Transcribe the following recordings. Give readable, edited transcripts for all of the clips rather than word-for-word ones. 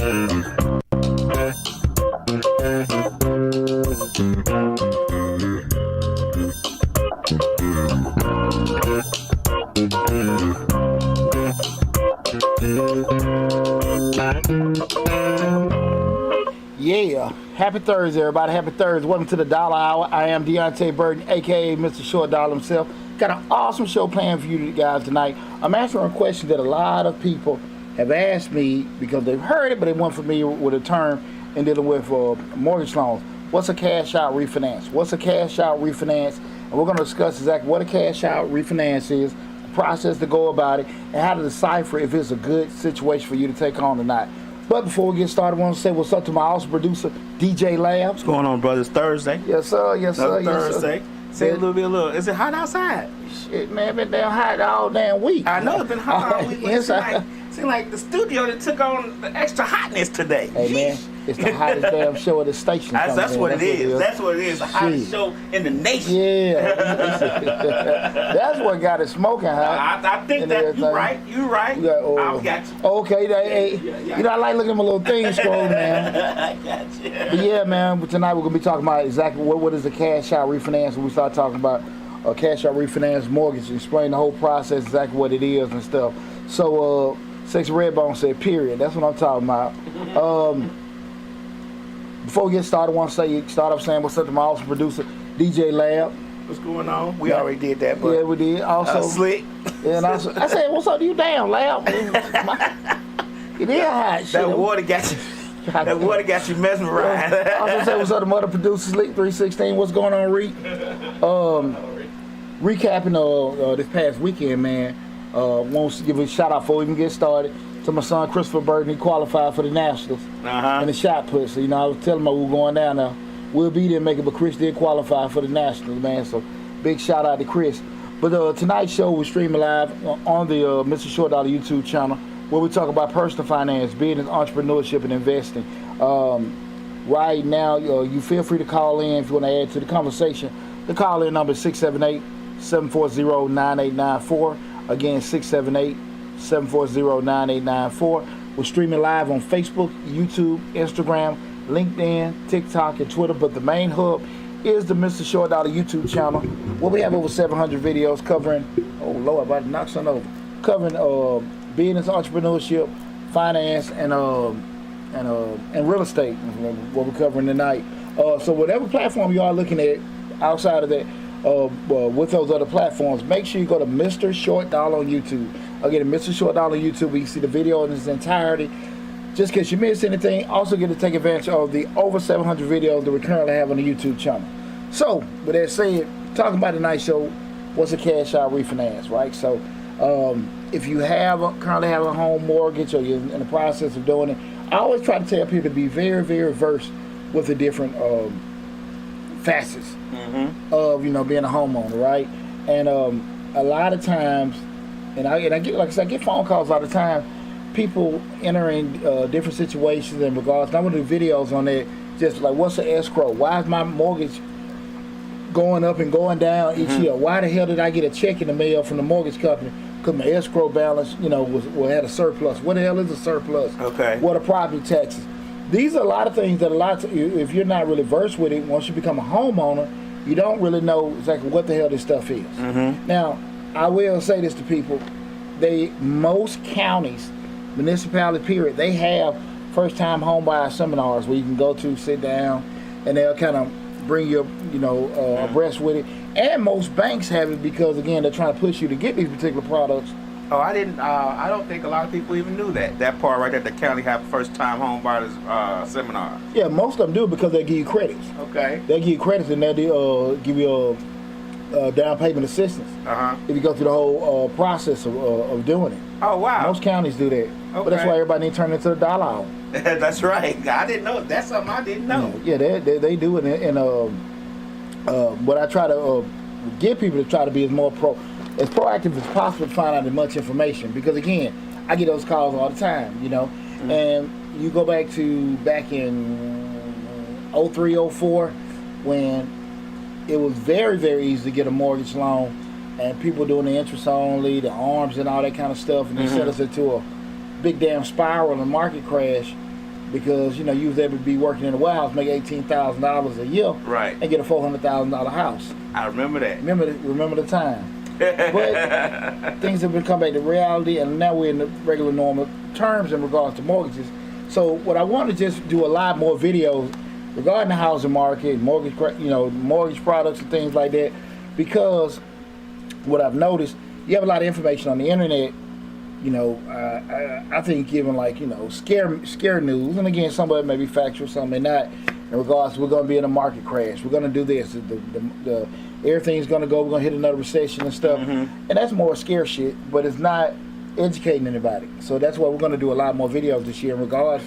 Yeah, happy Thursday, everybody. Happy Thursday. Welcome to the Dollar Hour. I am Deonte Burden, aka Mr. Short Dollar himself. Got an awesome show planned for you guys tonight. I'm answering a question that a lot of people have asked me because they've heard it, but they weren't familiar with the term in dealing with mortgage loans. What's a cash out refinance? What's a cash out refinance? And we're going to discuss exactly what a cash out refinance is, the process to go about it, and how to decipher if it's a good situation for you to take on or not. But before we get started, I want to say what's up to my awesome producer, DJ Lab. What's going on, brothers? Thursday. Yes, sir. Yes, sir. Another Thursday. Say Yeah. a little. Is it hot outside? Shit, man, been damn hot all damn week. I know it's been hot all week, but it Inside. seems like the studio that took on the extra hotness today. Hey, man, it's the hottest damn show at the station. That's what it is. That's what it is. The hottest Shit. show in the nation. Yeah. That's what got it smoking, huh? I think And that everything. you're right. You're right. Yeah, I got you. Okay, hey, Yeah. you know, I like looking at my little thing scrolling, man. I got you. But yeah, man, but tonight we're going to be talking about exactly what is a cash out refinance. When we start talking about a cash out refinance mortgage, explain the whole process, exactly what it is and stuff. So, Sexy Redbone said, period. That's what I'm talking about. Before we get started, I want to start off saying what's up to my awesome producer, DJ Lab. What's going on? We already did that, but Yeah, we did. Also, slick. Yeah, and also, I said, what's up to you, damn, Lab? It is hot shit. That water got you. That water got you mesmerized. I also say what's up to mother producer, Slick 316. What's going on, Reek? Recapping this past weekend, man. Wants to give a shout out before we even get started to my son Christopher Burden. He qualified for the Nationals in the shot put. So, you know, I was telling him we were going down there. We'll be there, make it, but Chris did qualify for the Nationals, man. So big shout out to Chris. But tonight's show we're streaming live on the Mr. Short Dollar YouTube channel, where we talk about personal finance, business, entrepreneurship, and investing. Right now, you feel free to call in if you want to add to the conversation. The call-in number is 678-740-9894. Again, 678-740-9894. We're streaming live on Facebook, YouTube, Instagram, LinkedIn, TikTok, and Twitter. But the main hub is the Mr. Short Dollar YouTube channel, where we have over 700 videos covering, oh Lord, I'm about to knock something over, covering business, entrepreneurship, finance, and real estate, what we're covering tonight. So whatever platform you are looking at outside of that, with those other platforms, make sure you go to Mr. Short Dollar on YouTube. Again, Mr. Short Dollar on YouTube, we can see the video in its entirety. Just in case you miss anything, also get to take advantage of the over 700 videos that we currently have on the YouTube channel. So, with that said, talking about tonight's show, what's a cash out refinance, right? So, if you currently have a home mortgage or you're in the process of doing it, I always try to tell people to be very, very versed with the different facets of being a homeowner, right? And a lot of times, and I get, like I said, I get phone calls all the time. People entering different situations in regards. And I want to do videos on that, just like what's the escrow? Why is my mortgage going up and going down each year? Why the hell did I get a check in the mail from the mortgage company? Because my escrow balance, had a surplus. What the hell is a surplus? Okay. What are property taxes? These are a lot of things that if you're not really versed with it, once you become a homeowner, you don't really know exactly what the hell this stuff is. Now, I will say this to people. Most counties, municipalities, period, they have first-time homebuyer seminars where you can go to, sit down, and they'll kind of bring you, abreast with it. And most banks have it because, again, they're trying to push you to get these particular products. Oh, I didn't. I don't think a lot of people even knew that part right there. The county have first-time home buyers seminar. Yeah, most of them do because they give you credits. Okay. They give you credits and they'll give you a down payment assistance if you go through the whole process of doing it. Oh wow. Most counties do that. But that's why everybody needs to turn into the dollar hour. That's right. I didn't know. That's something I didn't know. Yeah, they do it. And what I try to get people to try to be as proactive as possible to find out as much information, because again, I get those calls all the time, and you go back in 03, 04, when it was very, very easy to get a mortgage loan, and people doing the interest only, the arms and all that kind of stuff, and they set us into a big damn spiral and market crash. because you was able to be working in a warehouse, make $18,000 a year, Right. and get a $400,000 house. I remember that. Remember the time. But things have become back to reality, and now we're in the regular normal terms in regards to mortgages. So what I want to just do a lot more videos regarding the housing market, mortgage products and things like that, because what I've noticed, you have a lot of information on the internet. I think giving scare news, and again, some of it may be factual, some may not. In regards to we're going to be in a market crash, we're going to do this, the everything's going to go, we're going to hit another recession and stuff, and that's more scare shit, but it's not educating anybody. So that's why we're going to do a lot more videos this year in regards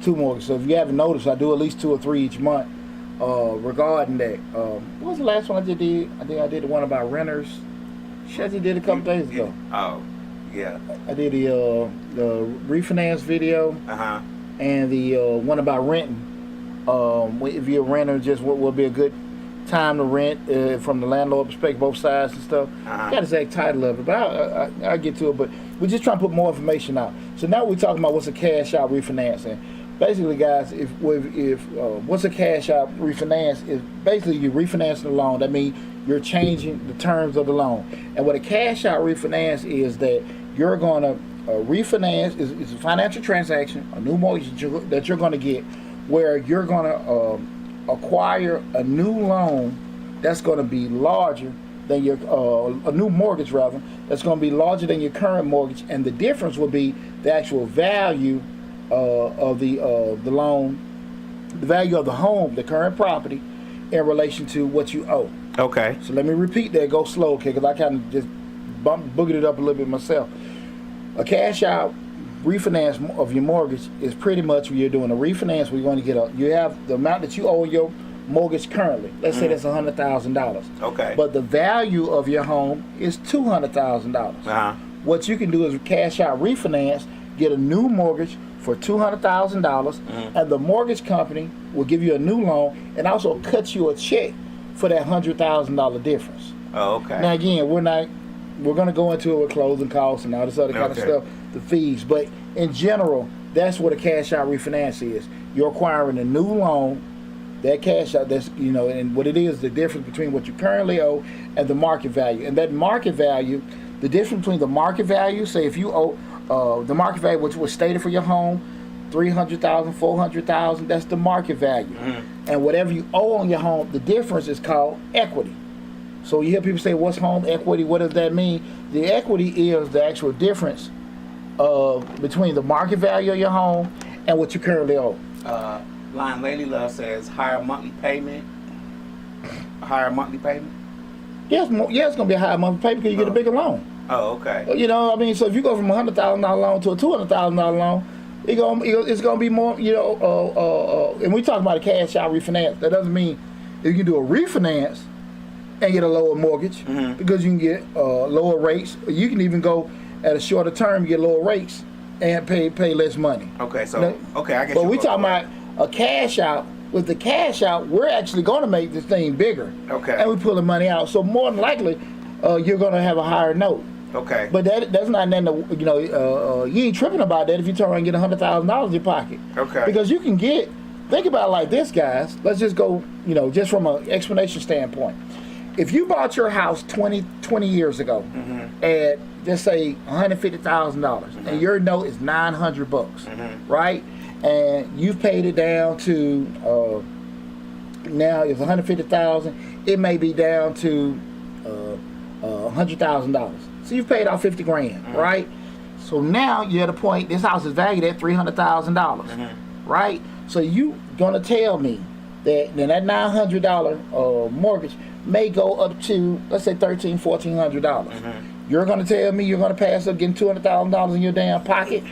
to mortgage. So if you haven't noticed, I do at least 2 or 3 each month regarding that. What was the last one I did? I think I did the one about renters. Shazzy did a couple days ago. Oh, yeah. I did the refinance video and the one about renting. If you're a renter, just what will be a good time to rent from the landlord perspective, both sides and stuff. I got the exact title of it, but I'll get to it. But we're just trying to put more information out. So now we're talking about what's a cash out refinance. And basically, guys, if what's a cash out refinance is basically you're refinancing the loan. That means you're changing the terms of the loan. And what a cash out refinance is that you're going to refinance is a financial transaction, a new mortgage that you're going to get, where you're going to acquire a new loan that's going to be larger than your a new mortgage rather that's going to be larger than your current mortgage, and the difference will be the actual value of the loan, the value of the home, the current property, in relation to what you owe. Okay. So let me repeat that. Go slow, okay? Because I kind of just boogered it up a little bit myself. A cash out refinance of your mortgage is pretty much when you're doing a refinance where you're going to get you have the amount that you owe your mortgage currently. Let's say that's $100,000. Okay. But the value of your home is $200,000. What you can do is cash out refinance, get a new mortgage for $200,000, and the mortgage company will give you a new loan and also cut you a check for that $100,000 difference. Oh, okay. Now again, we're going to go into it with closing costs and all this other kind of stuff, the fees. But in general, that's what a cash out refinance is. You're acquiring a new loan, that cash out, that's, and what it is, the difference between what you currently owe and the market value. And that market value, the difference between the market value, say if you owe the market value, which was stated for your home, $300,000, $400,000, that's the market value. And whatever you owe on your home, the difference is called equity. So you hear people say, what's home equity? What does that mean? The equity is the actual difference between the market value of your home and what you currently owe. Line Lady Love says higher monthly payment. Higher monthly payment? Yes, it's going to be a higher monthly payment because you get a bigger loan. Oh, okay. So if you go from a $100,000 loan to a $200,000 loan, it's going to be more, and we talk about a cash out refinance. That doesn't mean you can do a refinance and get a lower mortgage because you can get lower rates. You can even go at a shorter term, get lower rates and pay less money. Okay, so I guess. But we talking about a cash out. With the cash out, we're actually going to make this thing bigger. Okay. And we pull the money out. So more than likely, you're going to have a higher note. Okay. But that's not nothing to, you ain't tripping about that if you turn around and get $100,000 in your pocket. Okay. Because you can think about it like this, guys. Let's just go, just from an explanation standpoint. If you bought your house 20 years ago at, just say, $150,000, and your note is $900, right? And you've paid it down to, now it's $150,000. It may be down to $100,000. So you've paid off $50,000, right? So now you're at a point, this house is valued at $300,000, right? So you gonna tell me that then that $900 mortgage may go up to, let's say, $1,300, $1,400. You're gonna tell me you're gonna pass up getting $200,000 in your damn pocket?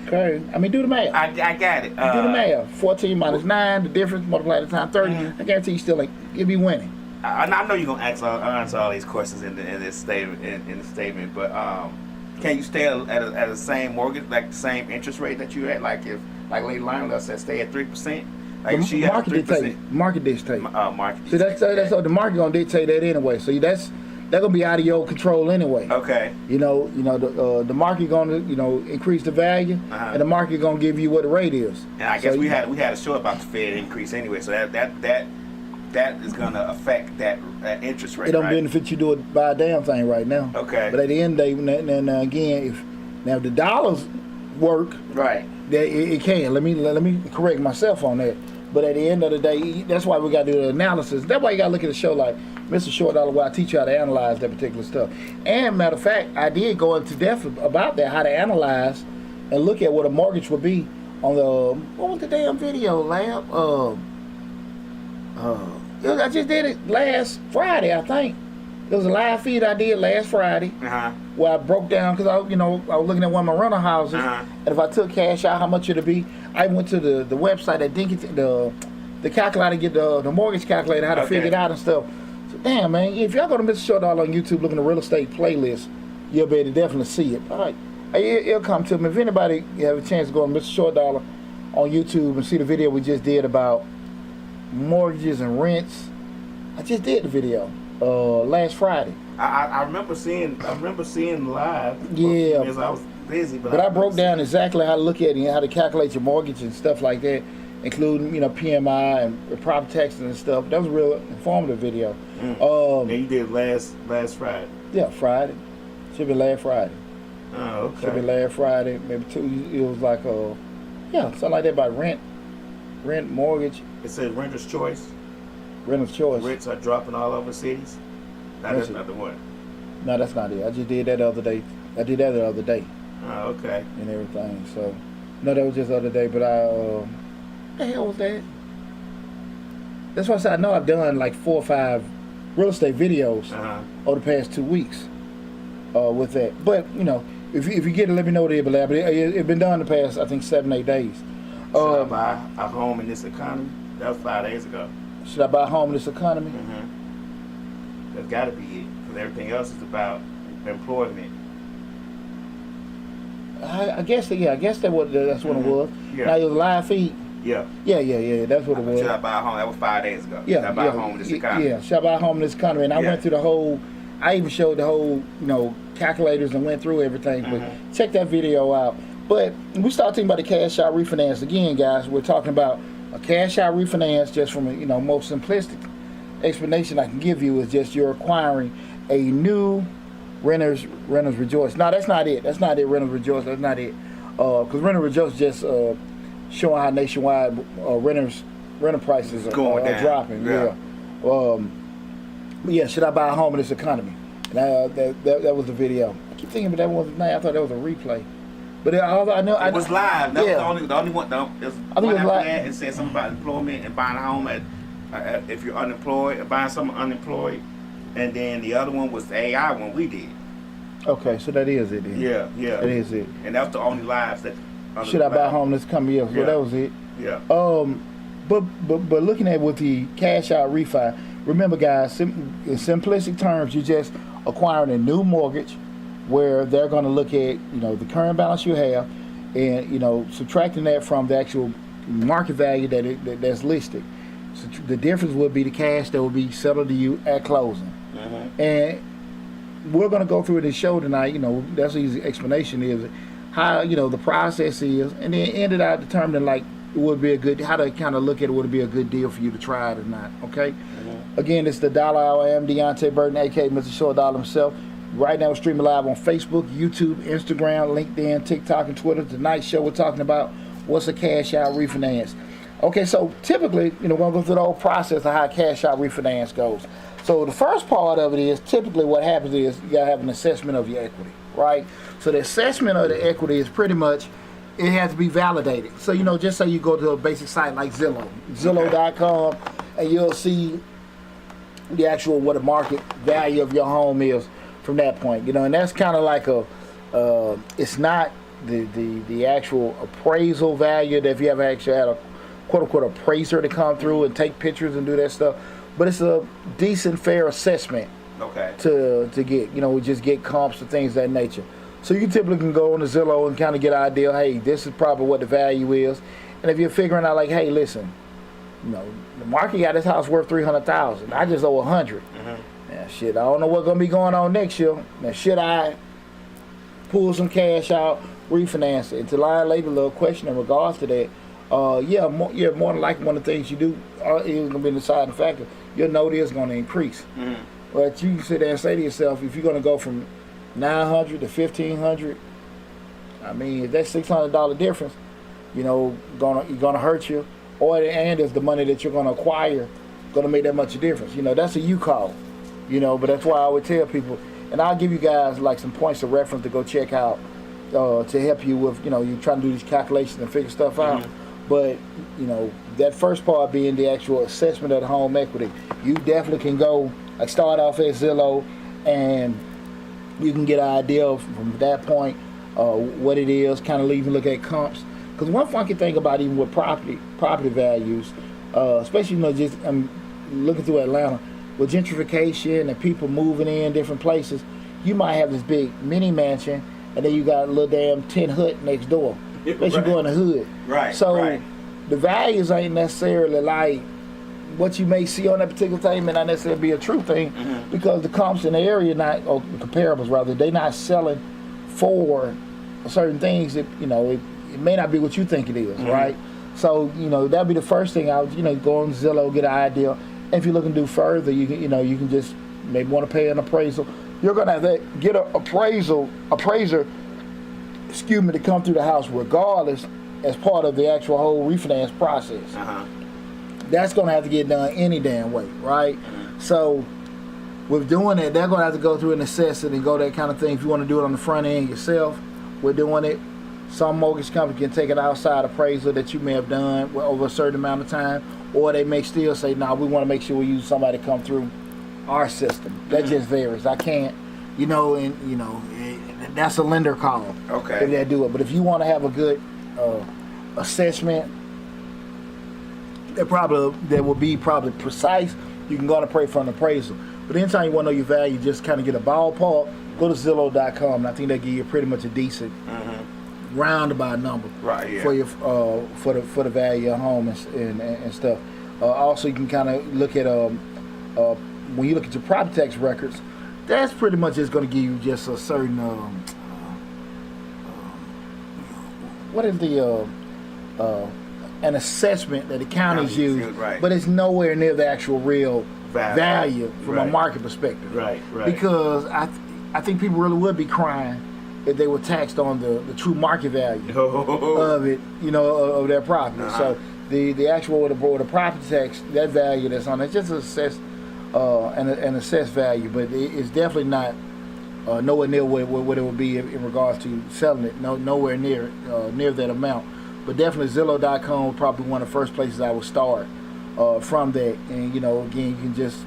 Okay, I mean, do the math. I got it. Do the math. 14 minus 9, the difference, multiply the time 30. I guarantee you still you'll be winning. I know you're gonna answer all these questions in this statement, in the statement, but can you stay at the same mortgage, like the same interest rate that you had? Like if, like Lady Lionel said, stay at 3%. Like she market dictate. Market dictate. Market. So that's how the market gonna dictate that anyway. So that's they're gonna be out of your control anyway. Okay. You know, the market gonna increase the value, and the market gonna give you what the rate is. And I guess we had a show about the Fed increase anyway, so that is gonna affect that interest rate. It don't right? benefit you to buy a damn thing right now. Okay. But at the end of the day, now again, if the dollars work, right, it can. Let me correct myself on that. But at the end of the day, that's why we got to do the analysis. That's why you got to look at a show like Mr. Short Dollar, where I teach you how to analyze that particular stuff. And matter of fact, I did go into depth about that, how to analyze and look at what a mortgage would be on the, what was the damn video, Lab? I just did it last Friday, I think. It was a live feed I did last Friday, where I broke down, because I was looking at one of my rental houses, and if I took cash out, how much it'd be. I went to the website that the calculator, get the mortgage calculator, how to figure it out and stuff. So damn, man, if y'all go to Mr. Short Dollar on YouTube, looking at the real estate playlist, you'll be able to definitely see it. All right, it'll come to me. If anybody have a chance to go on Mr. Short Dollar on YouTube and see the video we just did about mortgages and rents, I just did the video last Friday. I remember seeing live. Yeah, because I was busy, but I broke down exactly how to look at it and how to calculate your mortgage and stuff like that, including PMI and property taxes and stuff. That was a real informative video. And you did last Friday. Yeah, Friday. Should be last Friday. Oh, okay. Should be last Friday, maybe two. It was like something like that about rent, mortgage. It says renter's choice. Renter's choice. Rents are dropping all over cities. No, that's not the one. No, that's not it. I just did that the other day. I did that the other day. Oh, okay. And everything. So, no, that was just the other day. But what the hell was that? That's why I said I know I've done like 4 or 5 real estate videos over the past 2 weeks with that. But if you get it, let me know what it is. But it's been done the past, I think, 7, 8 days. Should I buy a home in this economy? That was 5 days ago. Should I buy a home in this economy? That's got to be it, because everything else is about employment. I guess that's what it was. Yeah. Now it was a live feed. Yeah. That's what it was. Should I buy a home? That was 5 days ago. Should I buy a home in this economy? Yeah, should I buy a home in this economy? And I went through the whole, I even showed the whole, calculators and went through everything. But check that video out. But we start talking about the cash out refinance again, guys. We're talking about a cash out refinance, just from a most simplistic explanation I can give you, is just you're acquiring a new renters rejoice. No, that's not it. That's not it. Renters rejoice. That's not it. Because renters rejoice just showing how nationwide renter prices are dropping. Yeah. But yeah, should I buy a home in this economy? And that was the video. I keep thinking, but that wasn't nice. I thought that was a replay. But I know it was live. That was the only one. There's one after that. It said something about employment and buying a home if you're unemployed, or buying someone unemployed. And then the other one was the AI one we did. Okay, so that is it then. Yeah. That is it. And that was the only lives that. Should I buy a home this coming year? So that was it. Yeah. But looking at with the cash out refi, remember guys, in simplistic terms, you're just acquiring a new mortgage, where they're going to look at the current balance you have, and subtracting that from the actual market value that's listed. So the difference would be the cash that will be settled to you at closing. And we're going to go through this show tonight. That's the easy explanation is how the process is, and then ended out determining like it would be how to kind of look at it, would it be a good deal for you to try it or not. Okay. Again, it's the Dollar Hour. I am Deonte Burden, aka Mr. Short Dollar himself. Right now we're streaming live on Facebook, YouTube, Instagram, LinkedIn, TikTok, and Twitter. Tonight's show we're talking about what's a cash out refinance. Okay, so typically, we're going to go through the whole process of how cash out refinance goes. So the first part of it is typically what happens is you got to have an assessment of your equity, right? So the assessment of the equity is pretty much, it has to be validated. So, just say you go to a basic site like Zillow.com, and you'll see the actual what the market value of your home is from that point, and that's kind of like it's not the actual appraisal value that if you ever actually had a quote unquote appraiser to come through and take pictures and do that stuff, but it's a decent, fair assessment. Okay. To get, we just get comps and things of that nature. So you typically can go on the Zillow and kind of get an idea, hey, this is probably what the value is, and if you're figuring out like, hey, listen, the market got this house worth $300,000, I just owe $100. shit, I don't know what's gonna be going on next year. Now, should I pull some cash out, refinance it? And to lie later, a little question in regards to that. More than likely one of the things you do is gonna be the deciding factor. Your note is gonna increase. But you can sit there and say to yourself, if you're gonna go from 900 to 1500, I mean, if that's $600 difference, you know, gonna hurt you. And is the money that you're gonna acquire gonna make that much a difference? You know, that's a you call. You know, but that's why I would tell people, and I'll give you guys like some points of reference to go check out to help you with, you know, you're trying to do these calculations and figure stuff out. But, you know, that first part being the actual assessment of the home equity, you definitely can go, like, start off at Zillow, and you can get an idea from that point what it is, kind of even look at comps. Because one funky thing about even with property values, especially, you know, just looking through Atlanta, with gentrification and people moving in different places, you might have this big mini mansion, and then you got a little damn tin hut next door. Unless you go in the hood. Right. So the values ain't necessarily like what you may see on that particular thing may not necessarily be a true thing, because the comps in the area or the comparables rather, they not selling for certain things that, you know, it may not be what you think it is, right? So, you know, that'd be the first thing I would, you know, go on Zillow, get an idea. And if you're looking to do further, you can just maybe want to pay an appraisal. You're gonna have to get an appraiser to come through the house regardless, as part of the actual whole refinance process. That's gonna have to get done any damn way, right? So with doing it, they're gonna have to go through and assess it and go that kind of thing. If you want to do it on the front end yourself, we're doing it. Some mortgage company can take an outside appraisal that you may have done over a certain amount of time, or they may still say, "No, we want to make sure we use somebody to come through our system." That just varies. I can't, you know, and you know, that's a lender call. Okay. If they do it, but if you want to have a good assessment, that will be probably precise, you can go and pray for an appraisal. But anytime you want to know your value, just kind of get a ballpark. Go to Zillow.com, and I think they give you pretty much a decent roundabout number for your for the value of your home and stuff. Also, you can kind of look at when you look at your property tax records, that's pretty much just going to give you just a certain what is the an assessment that the counties use, but it's nowhere near the actual real value from a market perspective. Right. Because I think people really would be crying if they were taxed on the true market value of it, you know, of their property. So the actual the property tax, that value that's on it, just assess an assessed value, but it's definitely not nowhere near what it would be in regards to selling it. Nowhere near that amount. But definitely Zillow.com would probably be one of the first places I would start from that. And you know, again, you can just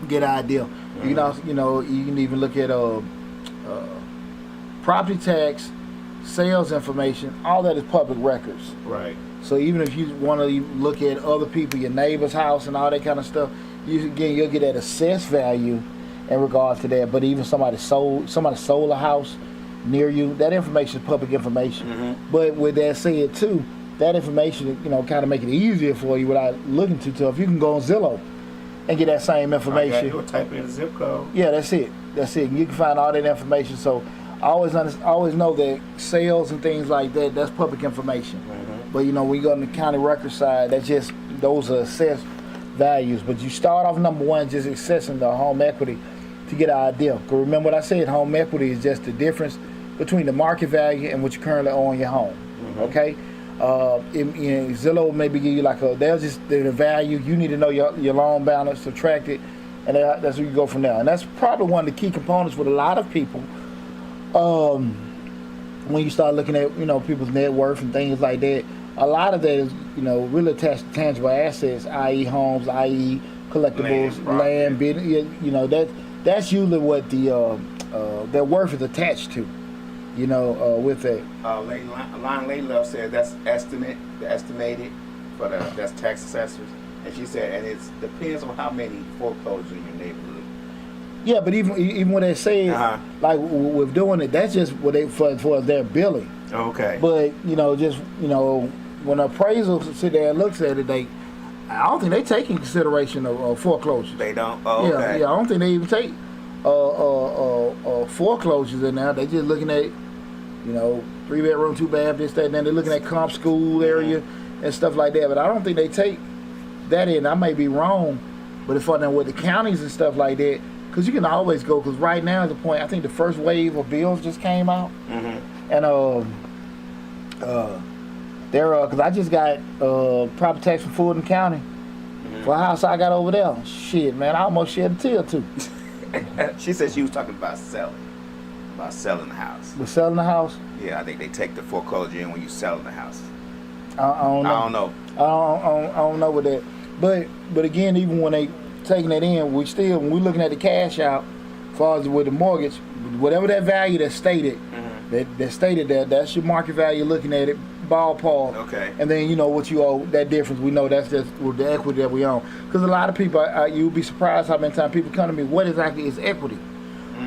get an idea. You can also, you know, you can even look at property tax, sales information. All that is public records. Right. So even if you want to look at other people, your neighbor's house and all that kind of stuff, you'll get that assessed value in regards to that. But even somebody sold a house near you, that information is public information. But with that said too, that information, you know, kind of make it easier for you without looking too tough. You can go on Zillow and get that same information. You'll type in the zip code. Yeah, that's it. You can find all that information. So I always know that sales and things like that, that's public information. But you know, when you go on the county record side, those are assessed values. But you start off number one, just assessing the home equity to get an idea. Because remember what I said, home equity is just the difference between the market value and what you currently own in your home. Okay? Zillow maybe give you like the value. You need to know your loan balance, subtract it, and that's where you go from there. And that's probably one of the key components with a lot of people. When you start looking at, you know, people's net worth and things like that, a lot of that is, you know, really attached to tangible assets, i.e. homes, i.e. collectibles, land, you know, that's usually what their worth is attached to, you know, with that. Lady Love said that's estimated for that's tax assessors, and she said, and it depends on how many foreclosures in your neighborhood. Yeah, but even when they say like with doing it, that's just what they for their billing. Okay. But you know, just, you know, when an appraisal sit there and looks at it, I don't think they take in consideration of foreclosures. They don't. Oh, Yeah, okay. yeah. I don't think they even take foreclosures in there. They just looking at, 3-bedroom, 2-bath, this, that, and then they're looking at comp school area and stuff like that. But I don't think they take that in. I may be wrong, but if I'm with the counties and stuff like that, because you can always go. Because right now is the point. I think the first wave of bills just came out, and they're because I just got property tax from Fulton County for a house I got over there. Shit, man, I almost shed a tear too. She said she was talking about selling the house. We're selling the house. Yeah, I think they take the foreclosure in when you selling the house. I don't know. I don't know. I don't know with that. But again, even when they taking it in, when we're looking at the cash out, as far as with the mortgage, whatever that value that's stated, that stated there, that's your market value. Looking at it, ballpark. Okay. And then what you owe, that difference. We know that's just with the equity that we own. Because a lot of people, you'll be surprised how many times people come to me, what exactly is equity?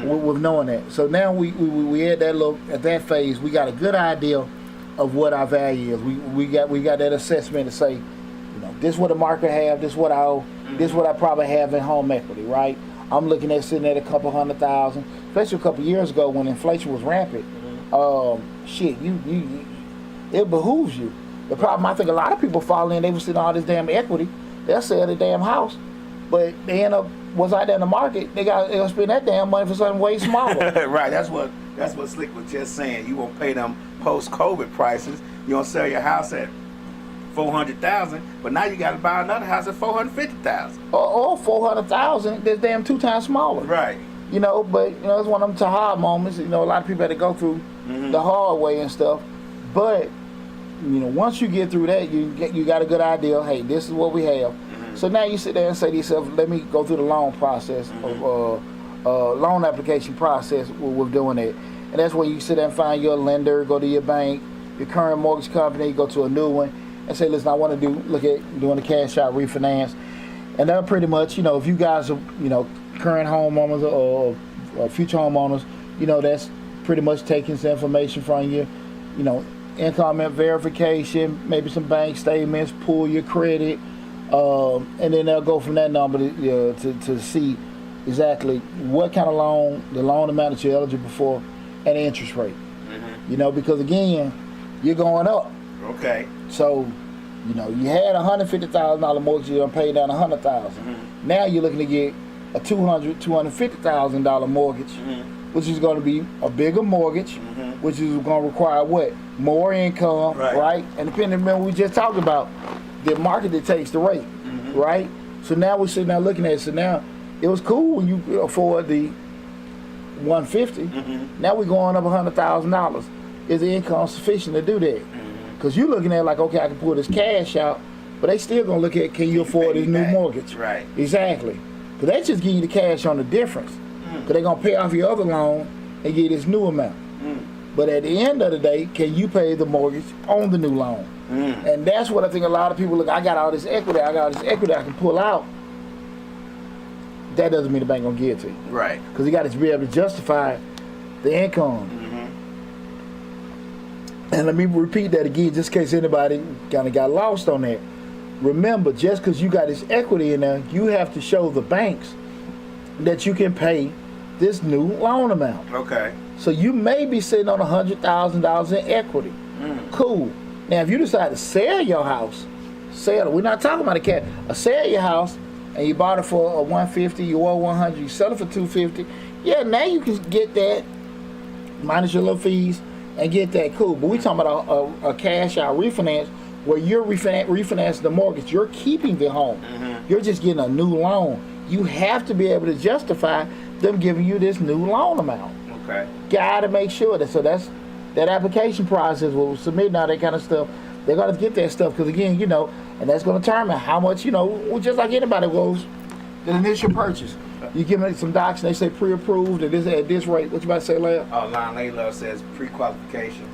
With knowing that. So now we at that phase, we got a good idea of what our value is. We got that assessment to say, this what the market have, this what I owe, this what I probably have in home equity, right? I'm looking at sitting at a couple $100,000, especially a couple years ago when inflation was rampant. It behooves you. The problem, I think a lot of people fall in, they were sitting all this damn equity, they'll sell the damn house, but they end up what's out there in the market, they'll spend that damn money for something way smaller. Right, that's what Slick was just saying. You won't pay them post-COVID prices. You don't sell your house at $400,000, but now you got to buy another house at $450,000. Or $400,000, that's damn 2 times smaller. Right. But it's one of them tahar moments. A lot of people had to go through the hard way and stuff. But once you get through that, you got a good idea. Hey, this is what we have. So now you sit there and say to yourself, let me go through the loan process, loan application process with doing it. And that's where you sit there and find your lender, go to your bank, your current mortgage company, go to a new one, and say, listen, I want to look at doing a cash out refinance. And they're pretty much, if you guys are, current homeowners or future homeowners, that's pretty much taking some information from you, income verification, maybe some bank statements, pull your credit, and then they'll go from that number to see exactly what kind of loan, the loan amount that you're eligible for, and the interest rate. Because again, you're going up. Okay. So, you had a $150,000 mortgage, you're gonna pay down $100,000. Now you're looking to get a $250,000 mortgage, which is going to be a bigger mortgage, which is going to require what? More income, right? And depending on what we just talked about, the market dictates the rate, right? So now we're sitting there looking at it. So now it was cool when you afford the $150. Now we're going up $100,000. Is the income sufficient to do that? Because you're looking at like, okay, I can pull this cash out, but they still gonna look at, can you afford this new mortgage? Right. Exactly. Because they just give you the cash on the difference. Because they're gonna pay off your other loan and get this new amount. But at the end of the day, can you pay the mortgage on the new loan? And that's what I think a lot of people look, I got all this equity I can pull out. That doesn't mean the bank gonna give it to you. Right. Because you got to be able to justify the income. And let me repeat that again, just in case anybody kind of got lost on that. Remember, just because you got this equity in there, you have to show the banks that you can pay this new loan amount. Okay. So you may be sitting on $100,000 in equity. Cool. Now, if you decide to sell your house, we're not talking about a cash. Sell your house, and you bought it for a $150, you owe $100, you sell it for $250. Yeah, now you can get that minus your little fees and get that. Cool. But we talking about a cash out refinance where you're refinancing the mortgage. You're keeping the home. You're just getting a new loan. You have to be able to justify them giving you this new loan amount. Okay. Got to make sure that. So that's that application process. We'll submit all that kind of stuff. They're going to get that stuff because again, and that's going to determine how much, just like anybody goes, the initial purchase. You give them some docs and they say pre-approved at this rate. What you about to say, Leah? Line Layla says pre-qualification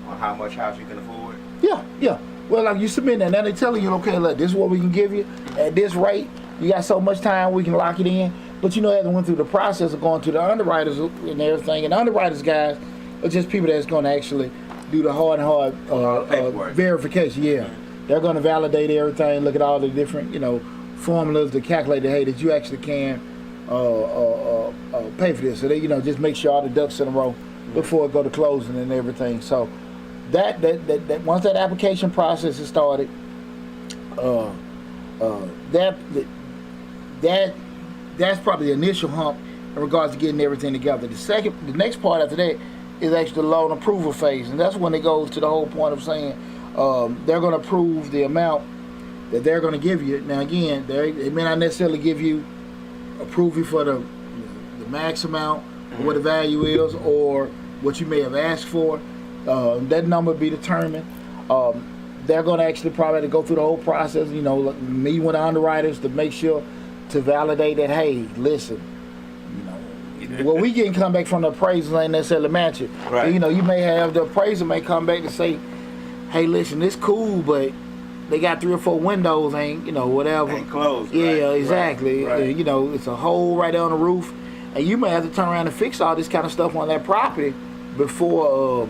on how much house you can afford. Yeah. Well, like you submit that, now they're telling you, okay, look, this is what we can give you at this rate. You got so much time, we can lock it in. But as they went through the process of going to the underwriters and everything, and the underwriters guys are just people that's going to actually do the hard verification. Yeah. They're going to validate everything, look at all the different, formulas to calculate that, hey, that you actually can pay for this. So they, just make sure all the ducks in a row before it go to closing and everything. So that once that application process is started, that's probably the initial hump in regards to getting everything together. The next part after that is actually the loan approval phase, and that's when it goes to the whole point of saying they're going to approve the amount that they're going to give you. Now again, they may not necessarily approve you for the max amount, or what the value is, or what you may have asked for. That number will be determined. They're going to actually probably go through the whole process, meet with the underwriters to make sure, to validate that, hey, listen, what we getting come back from the appraisals ain't necessarily matching. Right. You may have the appraiser may come back and say, hey, listen, it's cool, but they got 3 or 4 windows, whatever. Ain't closed. Yeah, right. exactly. Right. It's a hole right there on the roof, and you may have to turn around and fix all this kind of stuff on that property before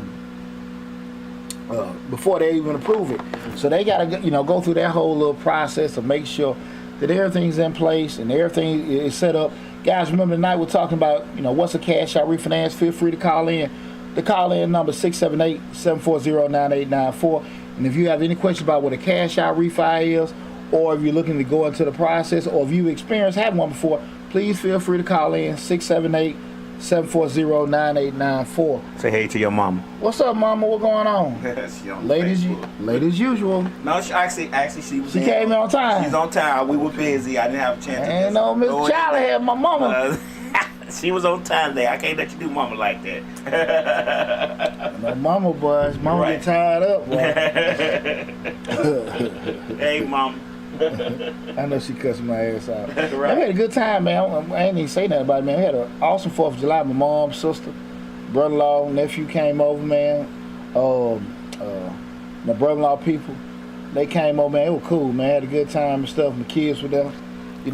they even approve it. So they got to, go through that whole little process to make sure that everything's in place and everything is set up. Guys, remember tonight we're talking about, what's a cash out refinance. Feel free to call in. The call-in number 678-740-9894. And if you have any questions about what a cash out refi is, or if you're looking to go into the process, or if you've experienced having one before, please feel free to call in 678-740-9894. Say hey to your mama. What's up, mama? What going on? Late as usual. No, she came in on time. She's on time. We were busy. I didn't have a chance. Ain't no Miss Charlie had my mama. She was on time there. I can't let you do mama like that. No mama, boys. Mama Right. get tired up, boy. Hey, mama. I know she cussed my ass out. Right. We had a good time, man. I ain't even say nothing about it, man. We had an awesome 4th of July. My mom, sister, brother-in-law, nephew came over, man. My brother-in-law people, they came over, man. It was cool, man. Had a good time and stuff. My kids were there. I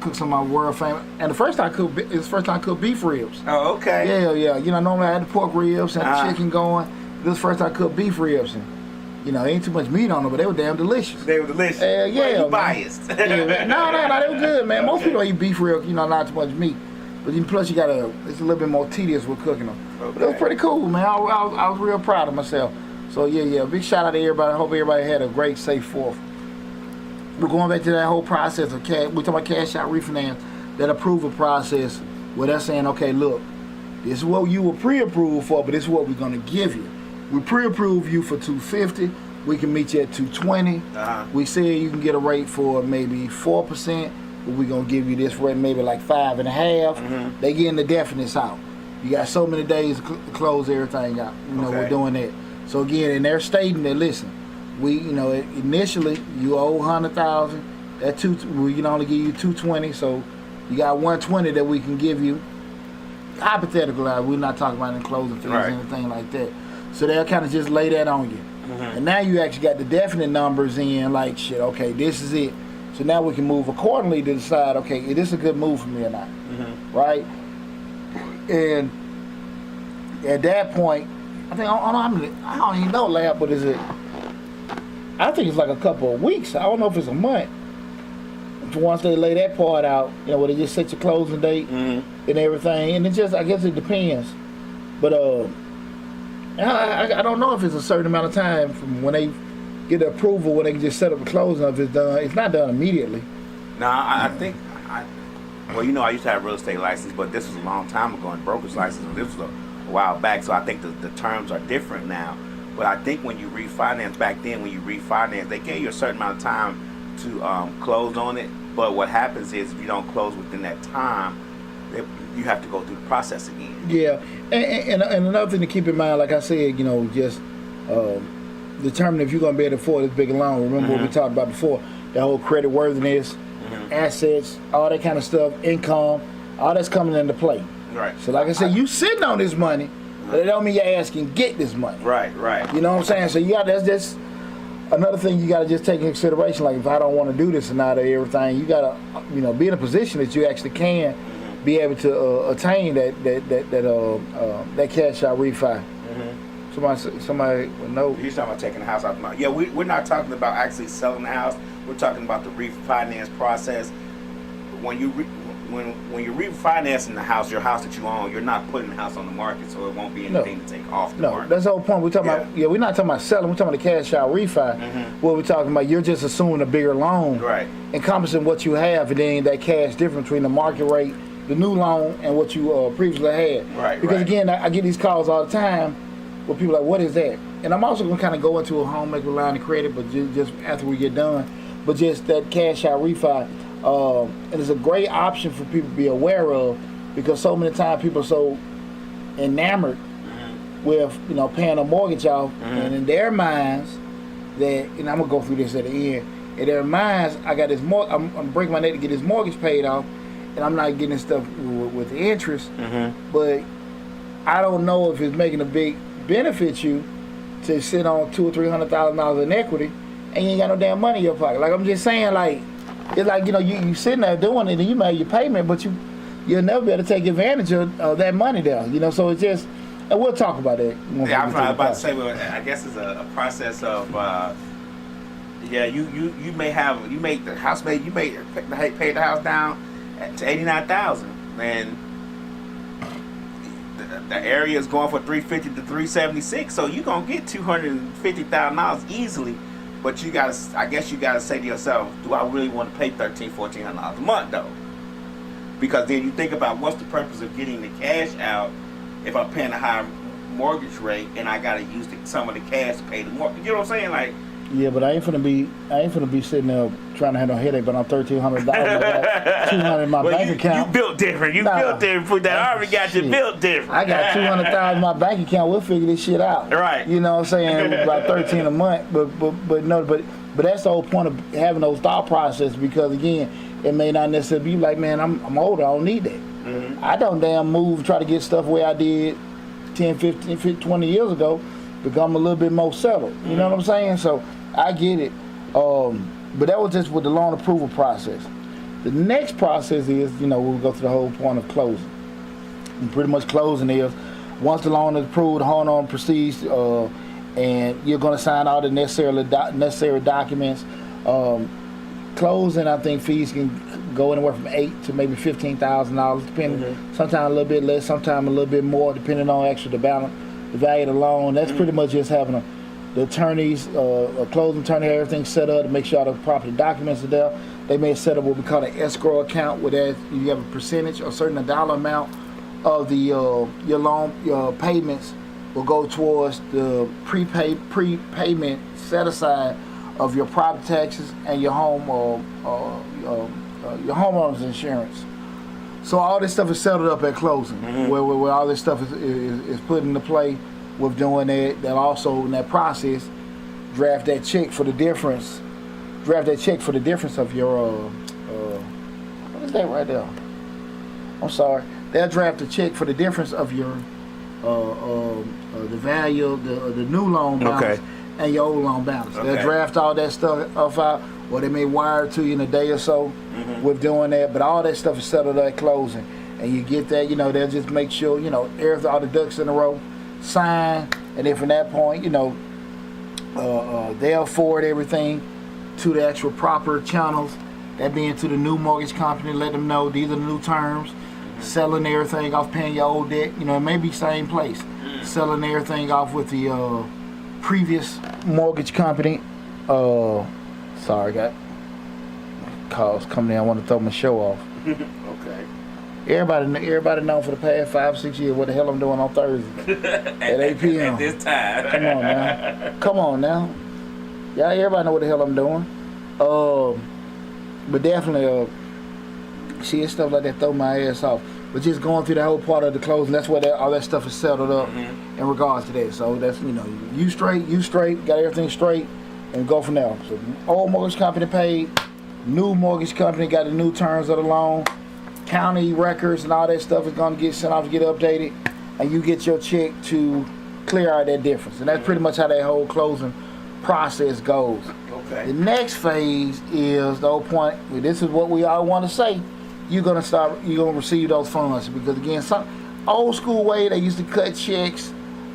cooked some of my world famous. And the first time I cooked beef ribs. Oh, okay. Yeah. Normally I had the pork ribs and the chicken going. This first time I cooked beef ribs. And, ain't too much meat on them, but they were damn delicious. They were delicious. Yeah, you biased. Yeah, no, they were good, man. Most people eat beef ribs, not too much meat. But plus it's a little bit more tedious with cooking them. Okay. But it was pretty cool, man. I was real proud of myself. So yeah, big shout out to everybody. I hope everybody had a great, safe 4th. We're going back to that whole process of cash. We're talking about cash out refinance, that approval process where they're saying, okay, look, this is what you were pre-approved for, but this is what we're going to give you. We pre-approved you for $250. We can meet you at $220. We said you can get a rate for maybe 4%, but we're going to give you this rate maybe like 5.5%. They getting the definites out. You got so many days to close everything out. We're doing that. So again, and they're stating that, listen, we, initially you owe $100,000. We can only give you $220. So you got $120 that we can give you. Hypothetical, we're not talking about any closing fees or anything like that. So they'll kind of just lay that on you. And now you actually got the definite numbers in, like, shit, okay, this is it. So now we can move accordingly to decide, okay, is this a good move for me or not? Right? And at that point, I don't even know, Lab, but is it? I think it's like a couple of weeks. I don't know if it's a month. Once they lay that part out, where they just set your closing date and everything, and I guess it depends. But I don't know if it's a certain amount of time from when they get the approval, when they can just set up the closing. If it's done, it's not done immediately. No, I think. I used to have a real estate license, but this was a long time ago, and broker's license. This was a while back, so I think the terms are different now. But I think when you refinance back then, they gave you a certain amount of time to close on it. But what happens is if you don't close within that time, you have to go through the process again. Yeah, and another thing to keep in mind, like I said, just determine if you're going to be able to afford this big loan. Remember what we talked about before, the whole credit worthiness, assets, all that kind of stuff, income, all that's coming into play. Right. So like I said, you sitting on this money, but it don't mean your ass can get this money. Right. You know what I'm saying? So that's just another thing you got to just take into consideration. Like, if I don't want to do this and not everything, you got to, be in a position that you actually can be able to attain that cash out refi. Somebody would know. You're talking about taking the house out the market. Yeah, we're not talking about actually selling the house. We're talking about the refinance process. When you're refinancing the house, your house that you own, you're not putting the house on the market, so it won't be anything to take off the market. That's the whole point. We're talking about. Yeah, we're not talking about selling. We're talking about the cash out refi. What we're talking about, you're just assuming a bigger loan, right? Encompassing what you have, and then that cash difference between the market rate, the new loan, and what you previously had. Right. Because again, I get these calls all the time where people are like, "What is that?" And I'm also gonna kind of go into a home equity line of credit, but just after we get done. But just that cash out refi, and it's a great option for people to be aware of, because so many times people are so enamored with paying a mortgage off, and in their minds that, and I'm gonna go through this at the end. In their minds, I got this I'm breaking my neck to get this mortgage paid off, and I'm not getting this stuff with the interest. But I don't know if it's making a big benefit you to sit on $200,000 or $300,000 in equity, and you ain't got no damn money in your pocket. Like I'm just saying, like it's like you sitting there doing it, and you made your payment, but you'll never be able to take advantage of that money there. So it's just, and we'll talk about that. Yeah, I'm about to say, well, I guess it's a process of, you may the house pay the house down to $89,000, and the area is going for $350 to $376, so you're gonna get $250,000 easily. But I guess you gotta say to yourself, do I really want to pay $1,300, $1,400 a month though? Because then you think about what's the purpose of getting the cash out if I'm paying a higher mortgage rate and I gotta use some of the cash to pay the mortgage. You know what I'm saying? Like, yeah, but I ain't finna be sitting there trying to have no headache, but I'm $1,300. I got $200 in my bank account. You built different. You built different. That already got you built different. I got $200,000 in my bank account. We'll figure this shit out. Right. You know what I'm saying? About $13 a month. But that's the whole point of having those thought processes, because again, it may not necessarily be like, man, I'm older, I don't need that. I don't damn move, try to get stuff where I did 10, 15, 20 years ago, become a little bit more settled. You know what I'm saying? So I get it. But that was just with the loan approval process. The next process is, we'll go through the whole point of closing. And pretty much closing is, once the loan is approved, the homeowner proceeds, and you're going to sign all the necessary documents. Closing, I think fees can go anywhere from $8,000 to maybe $15,000, depending. Sometimes a little bit less, sometimes a little bit more, depending on actually the value of the loan. That's pretty much just having the attorneys, a closing attorney, everything set up to make sure all the property documents are there. They may set up what we call an escrow account, where you have a percentage or certain dollar amount of the your loan payments will go towards the prepayment set aside of your property taxes and your your homeowner's insurance. So all this stuff is settled up at closing, where all this stuff is put into play with doing that. That also in that process, draft that check for the difference of your what is that right there? I'm sorry. They'll draft a check for the difference of your the value of the new loan balance and your old loan balance. They'll draft all that stuff out, or they may wire it to you in a day or so with doing that. But all that stuff is settled at closing, and you get that. They'll just make sure all the ducks in a row, sign, and then from that point, they'll forward everything to the actual proper channels. That being to the new mortgage company, let them know these are the new terms. Selling everything off, paying your old debt. It may be same place. Selling everything off with the previous mortgage company. Sorry, got calls coming in. I want to throw my show off. Okay. Everybody know for the past 5-6 years what the hell I'm doing on Thursday at 8 p.m. At this time. Come on now. Yeah, everybody know what the hell I'm doing. But definitely, see, it's stuff like that throw my ass off. But just going through the whole part of the closing, that's where all that stuff is settled up in regards to that. So that's, you straight, got everything straight, and go from there. So old mortgage company paid, new mortgage company got the new terms of the loan, county records and all that stuff is going to get sent off to get updated, and you get your check to clear out that difference. And that's pretty much how that whole closing process goes. Okay. The next phase is the whole point. This is what we all want to say. You're gonna receive those funds, because again, some old school way they used to cut checks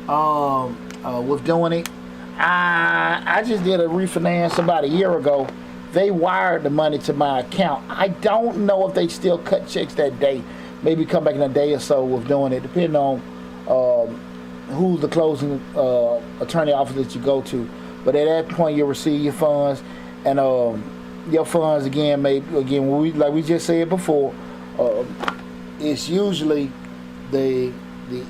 with doing it. I just did a refinance about a year ago. They wired the money to my account. I don't know if they still cut checks that day. Maybe come back in a day or so with doing it, depending on who's the closing attorney office that you go to. But at that point, you'll receive your funds, and your funds like we just said before, it's usually the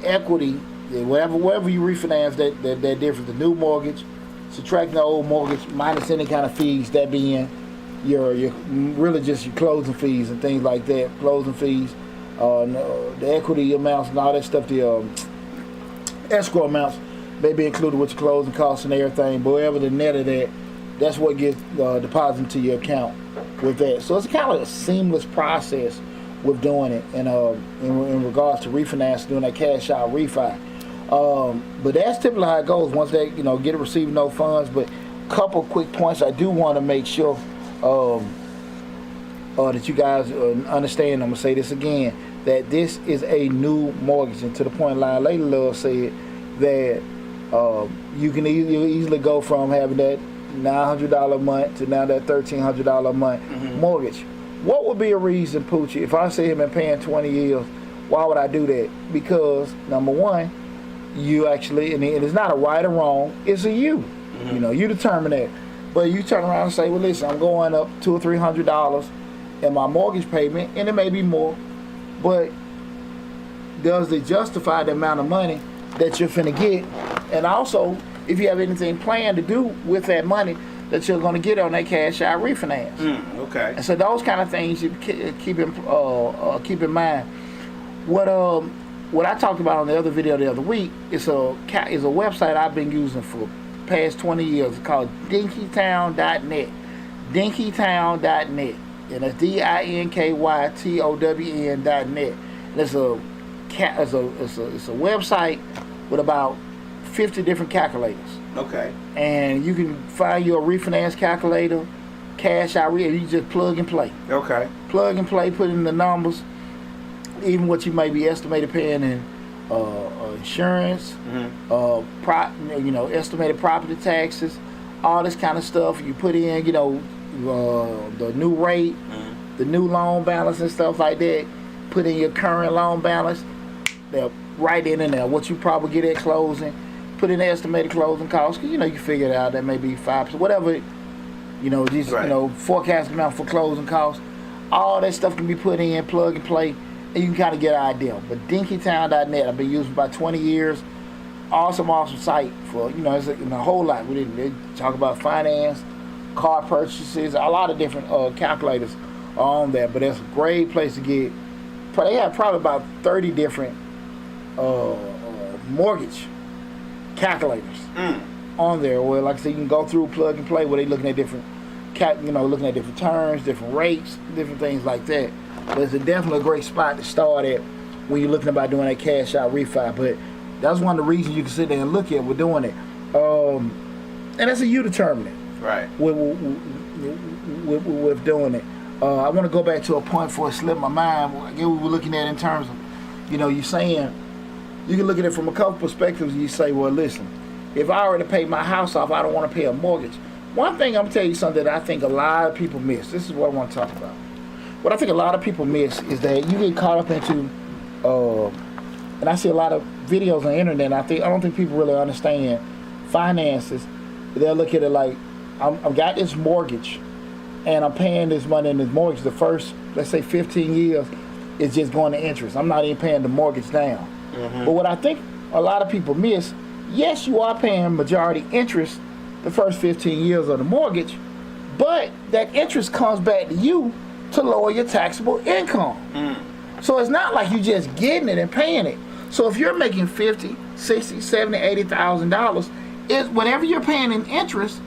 equity, whatever you refinance, that difference. The new mortgage, subtracting the old mortgage minus any kind of fees, that being your really just your closing fees and things like that. Closing fees, the equity amounts and all that stuff. The escrow amounts may be included with your closing costs and everything. But whatever the net of that, that's what gets deposited into your account with that. So it's kind of a seamless process with doing it, and in regards to refinance, doing that cash out refi. But that's typically how it goes once they get to receive no funds. But a couple quick points I do want to make sure that you guys understand. I'm gonna say this again, that this is a new mortgage, and to the point Line Lady Love said that you can easily go from having that $900 a month to now that $1,300 a month mortgage. What would be a reason, Poochie, if I say I've been paying 20 years, why would I do that? Because number one, you actually, and it's not a right or wrong, it's a you. You determine that. But you turn around and say, well, listen, I'm going up $200 or $300 in my mortgage payment, and it may be more, but does it justify the amount of money that you're finna get? And also, if you have anything planned to do with that money that you're going to get on that cash out refinance. Okay. And so those kind of things you keep in mind. What I talked about on the other video the other week is a website I've been using for past 20 years. It's called dinkytown.net. dinkytown.net. And it's dinkytown.net. And it's a website with about 50 different calculators. Okay. And you can find your refinance calculator, cash out, you just plug and play. Okay. Plug and play, put in the numbers, even what you may be estimated paying in insurance, estimated property taxes, all this kind of stuff. You put in, the new rate, the new loan balance and stuff like that. Put in your current loan balance. They'll write in there what you probably get at closing. Put in the estimated closing costs, because you figure it out. That may be 5%, whatever. Forecast amount for closing costs. All that stuff can be put in, plug and play, and you can kind of get an idea. But dinkytown.net, I've been using for about 20 years. Awesome site for it's a whole lot. They talk about finance, car purchases, a lot of different calculators are on there. But it's a great place to get. They have probably about 30 different mortgage calculators on there, where like I said, you can go through, plug and play, where they looking at different looking at different terms, different rates, different things like that. But it's definitely a great spot to start at when you're looking about doing that cash out refi. But that's one of the reasons you can sit there and look at we're doing it, and that's a you determining right with doing it. I want to go back to a point before it slipped my mind. Again, we were looking at in terms of you saying you can look at it from a couple perspectives. You say, well, listen, if I already paid my house off, I don't want to pay a mortgage. One thing, I'm going to tell you something that I think a lot of people miss. This is what I want to talk about. What I think a lot of people miss is that you get caught up into, and I see a lot of videos on the internet, and I don't think people really understand finances. They'll look at it like, I've got this mortgage, and I'm paying this money in this mortgage. The first, let's say 15 years, is just going to interest. I'm not even paying the mortgage down. But what I think a lot of people miss, yes, you are paying majority interest the first 15 years of the mortgage, but that interest comes back to you to lower your taxable income. So it's not like you just getting it and paying it. So if you're making $50,000, $60,000, $70,000, $80,000, it's whatever you're paying in interest,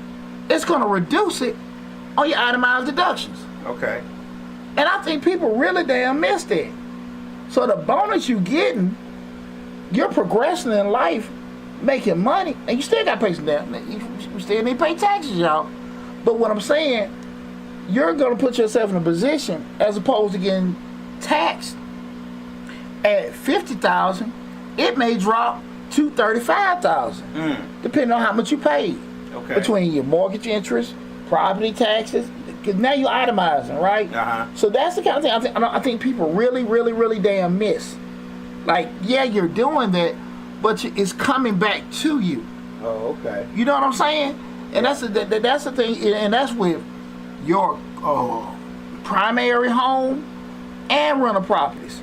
it's going to reduce it on your itemized deductions. Okay. And I think people really damn miss that. So the bonus you getting, you're progressing in life, making money, and you still got to pay some debt. You still need to pay taxes, y'all. But what I'm saying, you're going to put yourself in a position, as opposed to getting taxed at $50,000, it may drop to $35,000, depending on how much you paid. Okay. Between your mortgage interest, property taxes, because now you're itemizing, right? So that's the kind of thing I think people really, really, really damn miss. Like, yeah, you're doing that, but it's coming back to you. Oh, okay. You know what I'm saying? And that's the thing, and that's with your primary home and rental properties.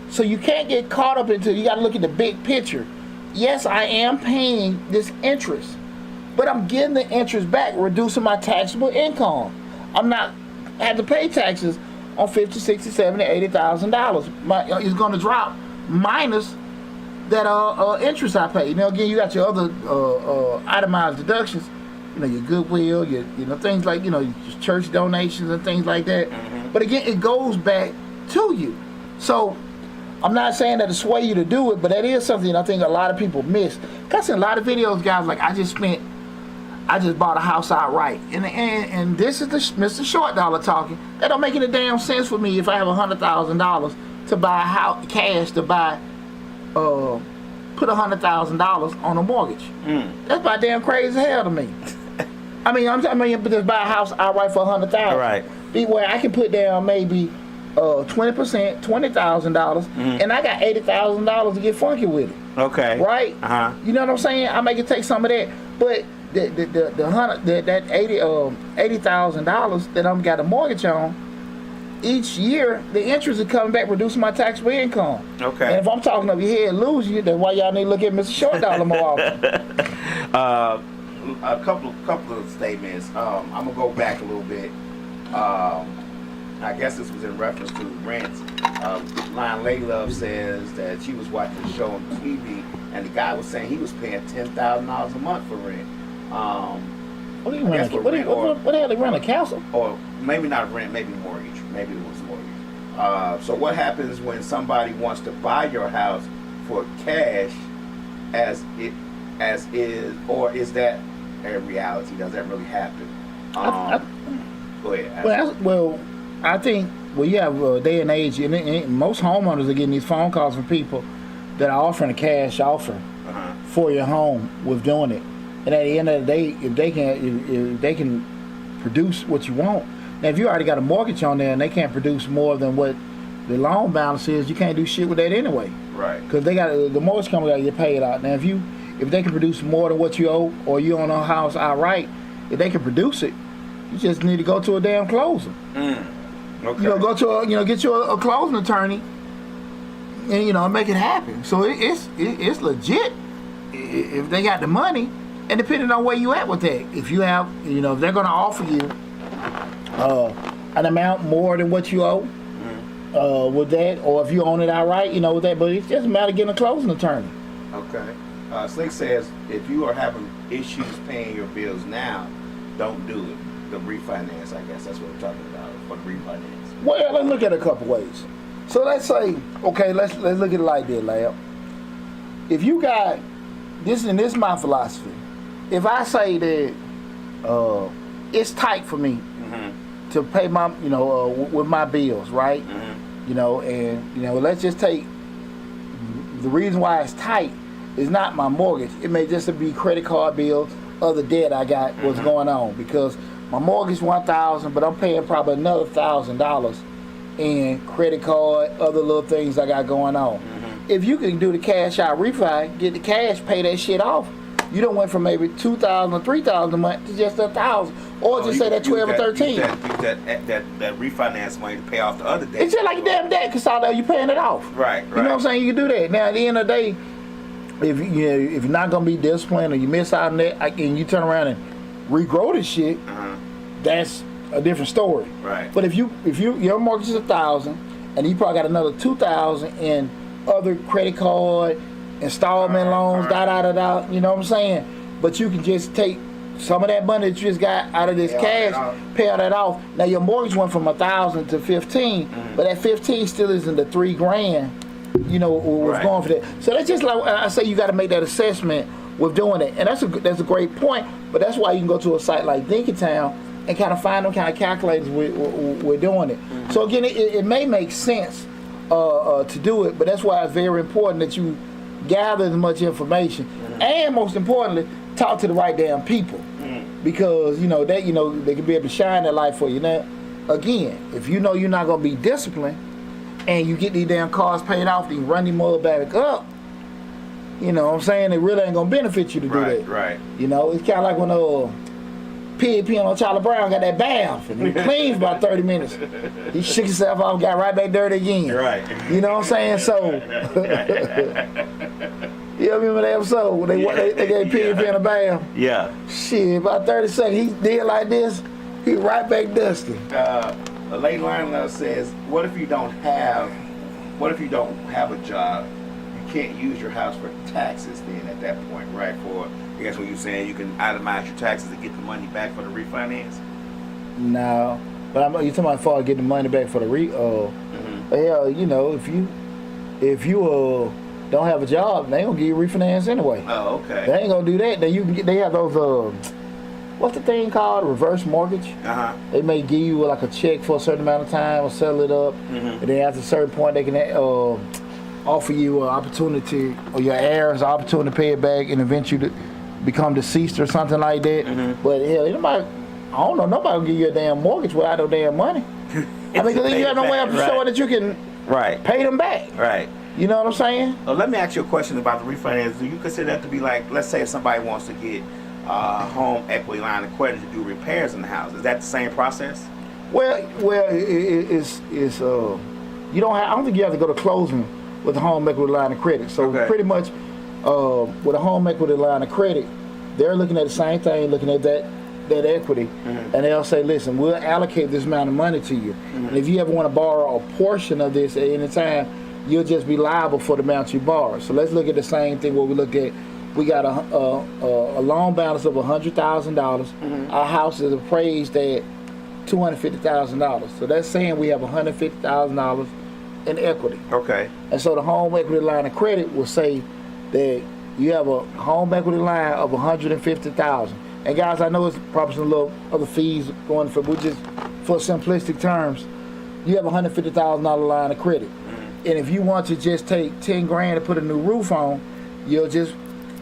So you can't get caught up into, you got to look at the big picture. Yes, I am paying this interest, but I'm getting the interest back, reducing my taxable income. I'm not have to pay taxes on $50,000, $60,000, $70,000, $80,000. It's going to drop minus that interest I pay. You know, again, you got your other itemized deductions. You know, your goodwill, your things like your church donations and things like that. But again, it goes back to you. So I'm not saying that to sway you to do it, but that is something I think a lot of people miss. Cause I see a lot of videos, guys, like I just bought a house outright, and this is the Mr. Short Dollar talking. That don't make any damn sense for me if I have $100,000 to buy a house cash to buy, put $100,000 on a mortgage. That's about damn crazy as hell to me. I mean, just buy a house outright for $100,000. Right. Be where I can put down maybe 20%, $20,000, and I got $80,000 to get funky with it. Okay. Right. You know what I'm saying? I make it take some of that, but that $80,000 that I'm got a mortgage on, each year the interest is coming back, reducing my taxable income. Okay. And if I'm talking up your head, lose you, that's why y'all need to look at Mr. Short Dollar more often. A couple of statements. I'm gonna go back a little bit. I guess this was in reference to rent. Lion Lady Love says that she was watching a show on TV, and the guy was saying he was paying $10,000 a month for rent. What do you rent? What the hell they rent, a castle? Or maybe not rent, maybe mortgage. Maybe it was mortgage. So what happens when somebody wants to buy your house for cash, as is, or is that a reality? Does that really happen? Go ahead. Well, I think you have a day and age, and most homeowners are getting these phone calls from people that are offering a cash offer for your home with doing it. And at the end of the day, if they can produce what you want. Now, if you already got a mortgage on there and they can't produce more than what the loan balance is, you can't do shit with that anyway. Right. Because the mortgage company got to get paid out. Now, if they can produce more than what you owe, or you own a house outright, if they can produce it, you just need to go to a damn closer. Okay. Go to get you a closing attorney, and make it happen. So it's legit if they got the money, and depending on where you at with that. If you have, if they're going to offer you an amount more than what you owe with that, or if you own it outright, with that. But it's just a matter of getting a closing attorney. Okay. Slick says if you are having issues paying your bills now, don't do it. The refinance, I guess that's what we're talking about for the refinance. Well, let's look at it a couple ways. So let's say, okay, let's look at it like this, Lab. If you got this, and this is my philosophy. If I say that it's tight for me to pay my, with my bills, right? And let's just take the reason why it's tight is not my mortgage. It may just be credit card bills, other debt I got, what's going on, because my mortgage $1,000, but I'm paying probably another $1,000 in credit card, other little things I got going on. If you can do the cash out refi, get the cash, pay that shit off, you done went from maybe $2,000 or $3,000 a month to just $1,000, or just say that 12 or 13. Use that refinance money to pay off the other debt. It's just like a damn debt, because all that you paying it off. Right. You know what I'm saying? You can do that. Now at the end of the day, if you're not gonna be disciplined or you miss out on that, and you turn around and regrow this shit, that's a different story. Right. But if your mortgage is $1,000 and you probably got another $2,000 in other credit card, installment loans, you know what I'm saying? But you can just take some of that money that you just got out of this cash, pay all that off. Now your mortgage went from $1,000 to $1,500, but that $1,500 still isn't the $3,000. Was going for that. So that's just like I say, you got to make that assessment with doing it, and that's a great point. But that's why you can go to a site like Dinkytown and kind of find them kind of calculators with doing it. So again, it may make sense to do it, but that's why it's very important that you gather as much information, and most importantly, talk to the right damn people, because they can be able to shine that light for you. Now, again, if you know you're not gonna be disciplined, and you get these damn cars paid off, you run these mother back up. You know what I'm saying? It really ain't gonna benefit you to do that. Right. It's kind of like when Pig peeing on Charlie Brown got that bath and he cleans about 30 minutes. He shook himself off, got right back dirty again. Right. You know what I'm saying? So, you remember that episode when they gave Pig peeing a bath? Yeah. Shit, about 30 seconds, he did like this, he right back dusty. A late line says, what if you don't have a job? Can't use your house for taxes then at that point, right? For, I guess what you're saying, you can itemize your taxes to get the money back for the refinance? No, but you talking about for getting the money back for the hell, if you don't have a job, they gonna give you refinance anyway. Oh, okay. They ain't gonna do that. They have those what's the thing called, reverse mortgage? They may give you like a check for a certain amount of time or settle it up, and then after a certain point they can offer you an opportunity, or your heirs an opportunity to pay it back and eventually to become deceased or something like that. But hell, nobody will give you a damn mortgage without no damn money. I mean, because you have no way of showing that you can pay them back. Right. You know what I'm saying? Well, let me ask you a question about the refinance. Do you consider that to be like, let's say if somebody wants to get a home equity line of credit to do repairs in the house, is that the same process? Well, it's you don't have. I don't think you have to go to closing with a home equity line of credit. So pretty much, with a home equity line of credit, they're looking at the same thing, looking at that equity, and they'll say, listen, we'll allocate this amount of money to you. And if you ever want to borrow a portion of this at any time, you'll just be liable for the amount you borrow. So let's look at the same thing where we look at, we got a loan balance of $100,000. Our house is appraised at $250,000. So that's saying we have $150,000 in equity. Okay. And so the home equity line of credit will say that you have a home equity line of $150,000. And guys, I know it's probably some little other fees going for, but just for simplistic terms, you have a $150,000 line of credit. And if you want to just take 10 grand to put a new roof on, you'll just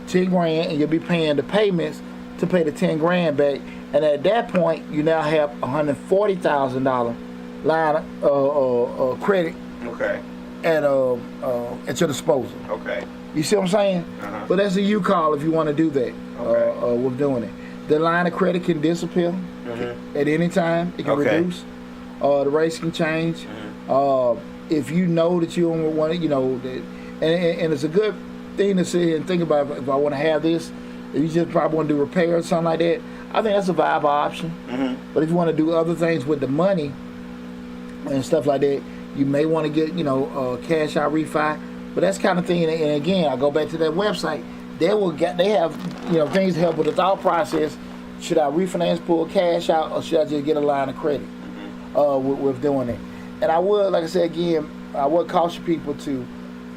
10 grand and you'll be paying the payments to pay the 10 grand back. And at that point, you now have $140,000 line of credit. Okay. At your disposal. Okay. You see what I'm saying? But that's a you call if you want to do that. With doing it. The line of credit can disappear at any time. It can reduce. The rates can change. If you know that you don't want it, and it's a good thing to sit here and think about. If I want to have this, if you just probably want to do repairs or something like that, I think that's a viable option. But if you want to do other things with the money and stuff like that, you may want to get, cash out refi. But that's kind of thing. And again, I go back to that website. They have, things to help with the thought process. Should I refinance, pull cash out, or should I just get a line of credit with doing it? And I would, like I said again, I would caution people to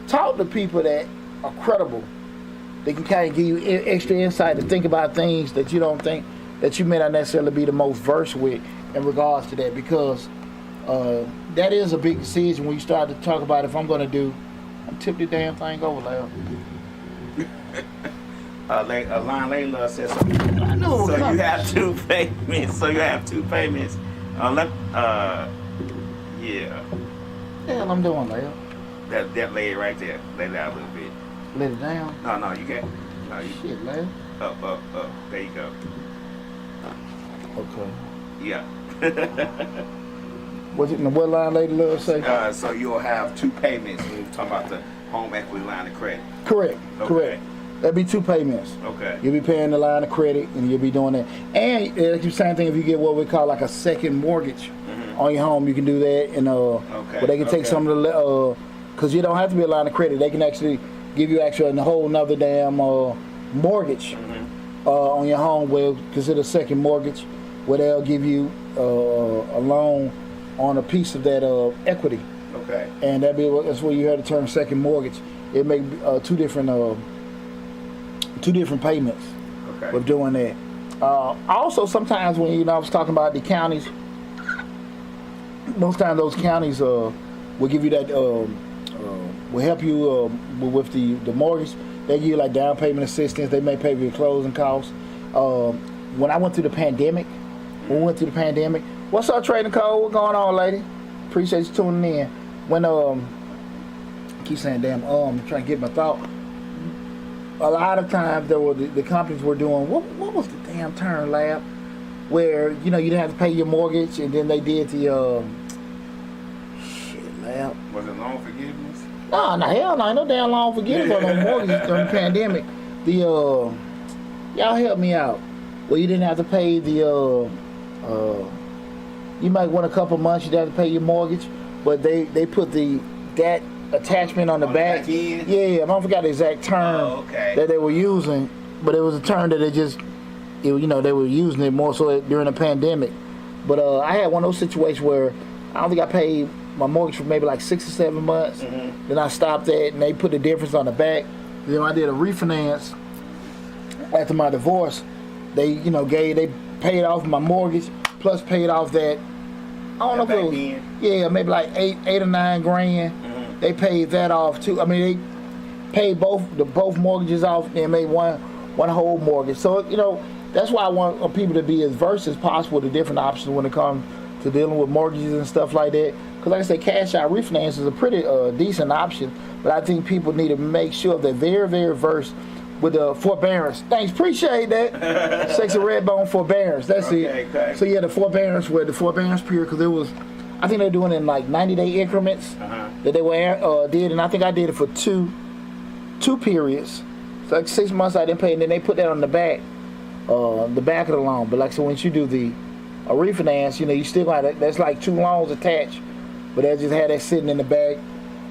talk to people that are credible. They can kind of give you extra insight to think about things that you don't think, that you may not necessarily be the most versed with in regards to that, because that is a big decision when you start to talk about if I'm going to do. I'm tip the damn thing over, Leo. Line Layla says, so you have two payments. Yeah. What the hell I'm doing, Leo? That lady right there. Lay it down a little bit. Let it down? No, you can't. No, you. Shit, Leo. Up. There you go. Okay. Yeah. What line Lady Love say? So you'll have two payments when we're talking about the home equity line of credit. Correct. That'd be two payments. Okay. You'll be paying the line of credit, and you'll be doing that. And it's the same thing if you get what we call like a second mortgage on your home. You can do that, and where they can take some of the because you don't have to be a line of credit. They can actually give you a whole nother damn mortgage on your home, where consider a second mortgage, where they'll give you a loan on a piece of that equity. Okay. And that's where you heard the term second mortgage. It may be two different payments. Okay. With doing that. Also, sometimes when I was talking about the counties, most times those counties will give you that will help you with the mortgage. They give you like down payment assistance. They may pay for your closing costs. When I went through the pandemic, what's up, Trading Code? What's going on, lady? Appreciate you tuning in. When I keep saying damn, I'm trying to get my thought. A lot of times there were the companies were doing what was the damn term, Lab? Where you didn't have to pay your mortgage, and then they did the Lab. Was it loan forgiveness? No, hell no, ain't no damn loan forgiveness on mortgage during the pandemic. The y'all help me out. Well, you didn't have to pay the you might want a couple months, you'd have to pay your mortgage, but they put that attachment on the back. Yeah, I don't forget the exact term that they were using, but it was a term that they were using it more so during the pandemic. But I had one of those situations where I don't think I paid my mortgage for maybe like 6 or 7 months. Then I stopped that, and they put the difference on the back. Then when I did a refinance after my divorce, they paid off my mortgage plus paid off that. I don't know if it was maybe like eight or 9 grand. They paid that off too. I mean, they paid both mortgages off and made one whole mortgage. So that's why I want people to be as versed as possible to different options when it comes to dealing with mortgages and stuff like that. Because like I said, cash out refinance is a pretty decent option, but I think people need to make sure they're very, very versed with the forbearance. Thanks, appreciate that. Sexy red bone forbearance. That's it. Okay. So the forbearance period, because it was, I think they're doing it in like 90-day increments that they were did, and I think I did it for two periods. So like 6 months I didn't pay, and then they put that on the back of the loan. But like so, once you do a refinance, you still got that's like 2 loans attached, but they just had that sitting in the back.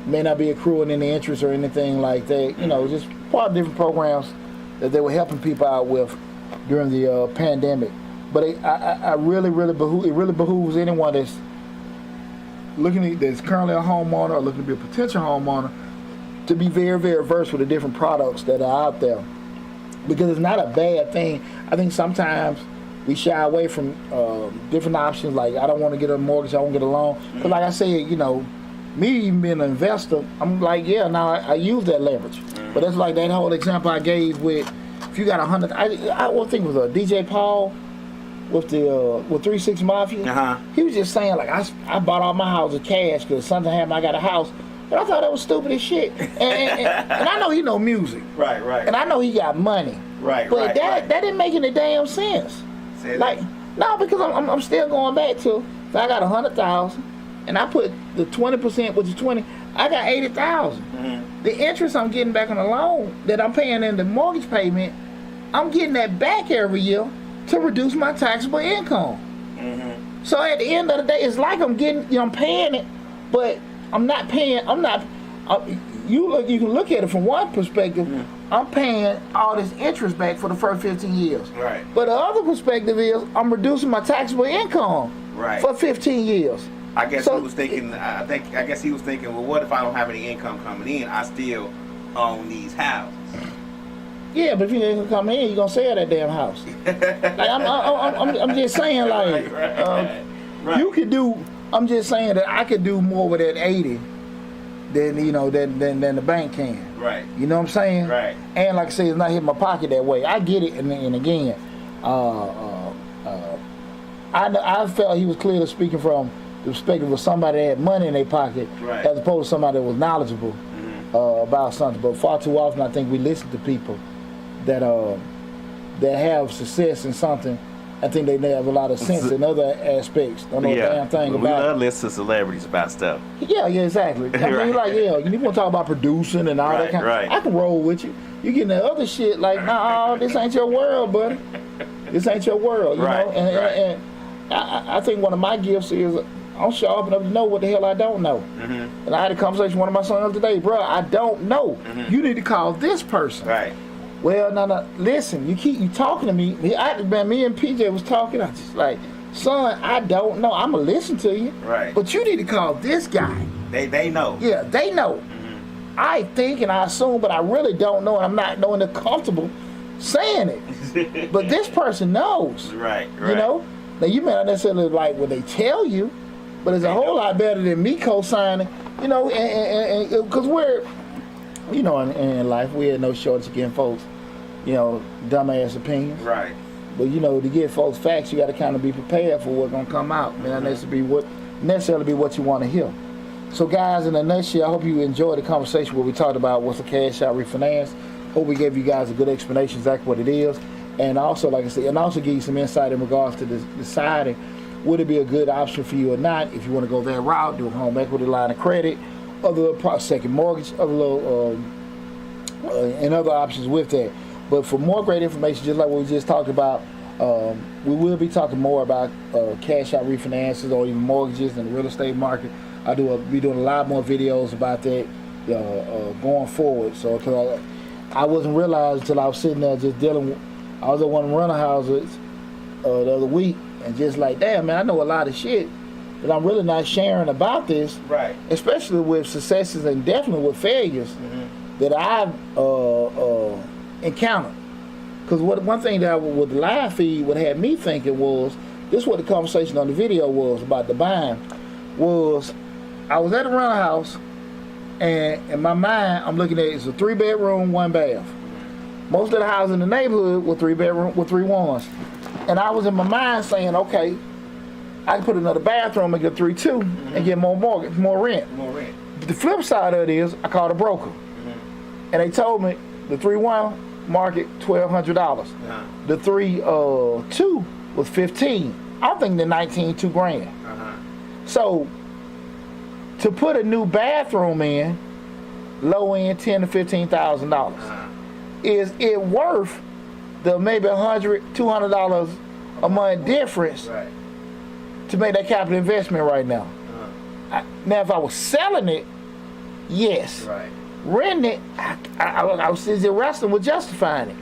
May not be accruing any interest or anything like that. Just part of different programs that they were helping people out with during the pandemic. But I really behooves anyone that's that's currently a homeowner or looking to be a potential homeowner to be very, very versed with the different products that are out there, because it's not a bad thing. I think sometimes we shy away from different options. Like, I don't want to get a mortgage, I won't get a loan. But like I said, me even being an investor, I'm like, now I use that leverage. But it's like that whole example I gave with, if you got 100, I would think it was a DJ Paul with 3-6 Mafia. He was just saying, like, I bought all my houses cash because something happened, I got a house. But I thought that was stupid as shit. And I know he know music. Right. And I know he got money. But that didn't make any damn sense. No, because I'm still going back to, if I got 100,000 and I put the 20%, which is 20, I got 80,000. The interest I'm getting back on the loan that I'm paying in the mortgage payment, I'm getting that back every year to reduce my taxable income. So at the end of the day, it's like I'm getting, I'm paying it, but I'm not paying. You can look at it from one perspective. I'm paying all this interest back for the first 15 years. But the other perspective is I'm reducing my taxable income for 15 years. I guess he was thinking. I guess he was thinking. Well, what if I don't have any income coming in? I still own these houses. Yeah, but if you ain't come in, you're gonna sell that damn house. Like, I'm just saying, like, you could do. I'm just saying that I could do more with that 80 than than the bank can. You know what I'm saying? And like I say, it's not hitting my pocket that way. I get it, and again, I felt he was clearly speaking from the perspective of somebody that had money in their pocket, as opposed to somebody that was knowledgeable about something. But far too often, I think we listen to people that have success in something. I think they have a lot of sense in other aspects. Don't know a damn thing about it. We love listening to celebrities about stuff. Yeah, exactly. I mean, like, you want to talk about producing and all that kind of I can roll with you. You getting that other shit, like, nah, this ain't your world, buddy. This ain't your world, you know? And I think one of my gifts is I'm sharp enough to know what the hell I don't know. And I had a conversation with one of my sons today, bro, I don't know. You need to call this person. Well, no, listen, you talking to me. Me and PJ was talking. I just like, son, I don't know. I'm going to listen to you. But you need to call this guy. They know. Yeah, they know. I think and I assume, but I really don't know, and I'm not knowing they're comfortable saying it. But this person knows. You know? Now, you may not necessarily like what they tell you, but it's a whole lot better than me co-signing. You know, and because we're, you know, in life we had no shortage of getting folks, you know, dumbass opinions. Right. But you know, to give folks facts, you got to kind of be prepared for what's gonna come out. May not necessarily be what you want to hear. So, guys, in a nutshell, I hope you enjoyed the conversation where we talked about what's a cash out refinance. Hope we gave you guys a good explanation exactly what it is, and also, like I said, and also give you some insight in regards to deciding would it be a good option for you or not if you want to go that route, do a home equity line of credit, other second mortgage, other little, and other options with that. But for more great information, just like what we just talked about, we will be talking more about cash out refinances or even mortgages in the real estate market. Be doing a lot more videos about that going forward. So, cause I wasn't realizing until I was sitting there just dealing with, I was at one of the rental houses the other week, and just like, damn, man, I know a lot of shit, but I'm really not sharing about this. Right. Especially with successes and definitely with failures that I've encountered. Because one thing that with the live feed, what had me thinking was, this is what the conversation on the video was about the buying, was I was at a rental house, and in my mind, I'm looking at it's a 3-bedroom, 1 bath. Most of the houses in the neighborhood were 3-bedroom with 3 ones. And I was in my mind saying, okay, I can put another bathroom and get 3-2 and get more mortgage, more rent. More rent. But the flip side of it is, I called a broker, and they told me the 3-1 market $1,200. The 3-2 was 15. I'm thinking the 19 $2,000. So to put a new bathroom in, low end $10,000 to $15,000. Is it worth the maybe $100, $200 a month difference to make that capital investment right now? Now, if I was selling it, yes. Renting it, I was still wrestling with justifying it.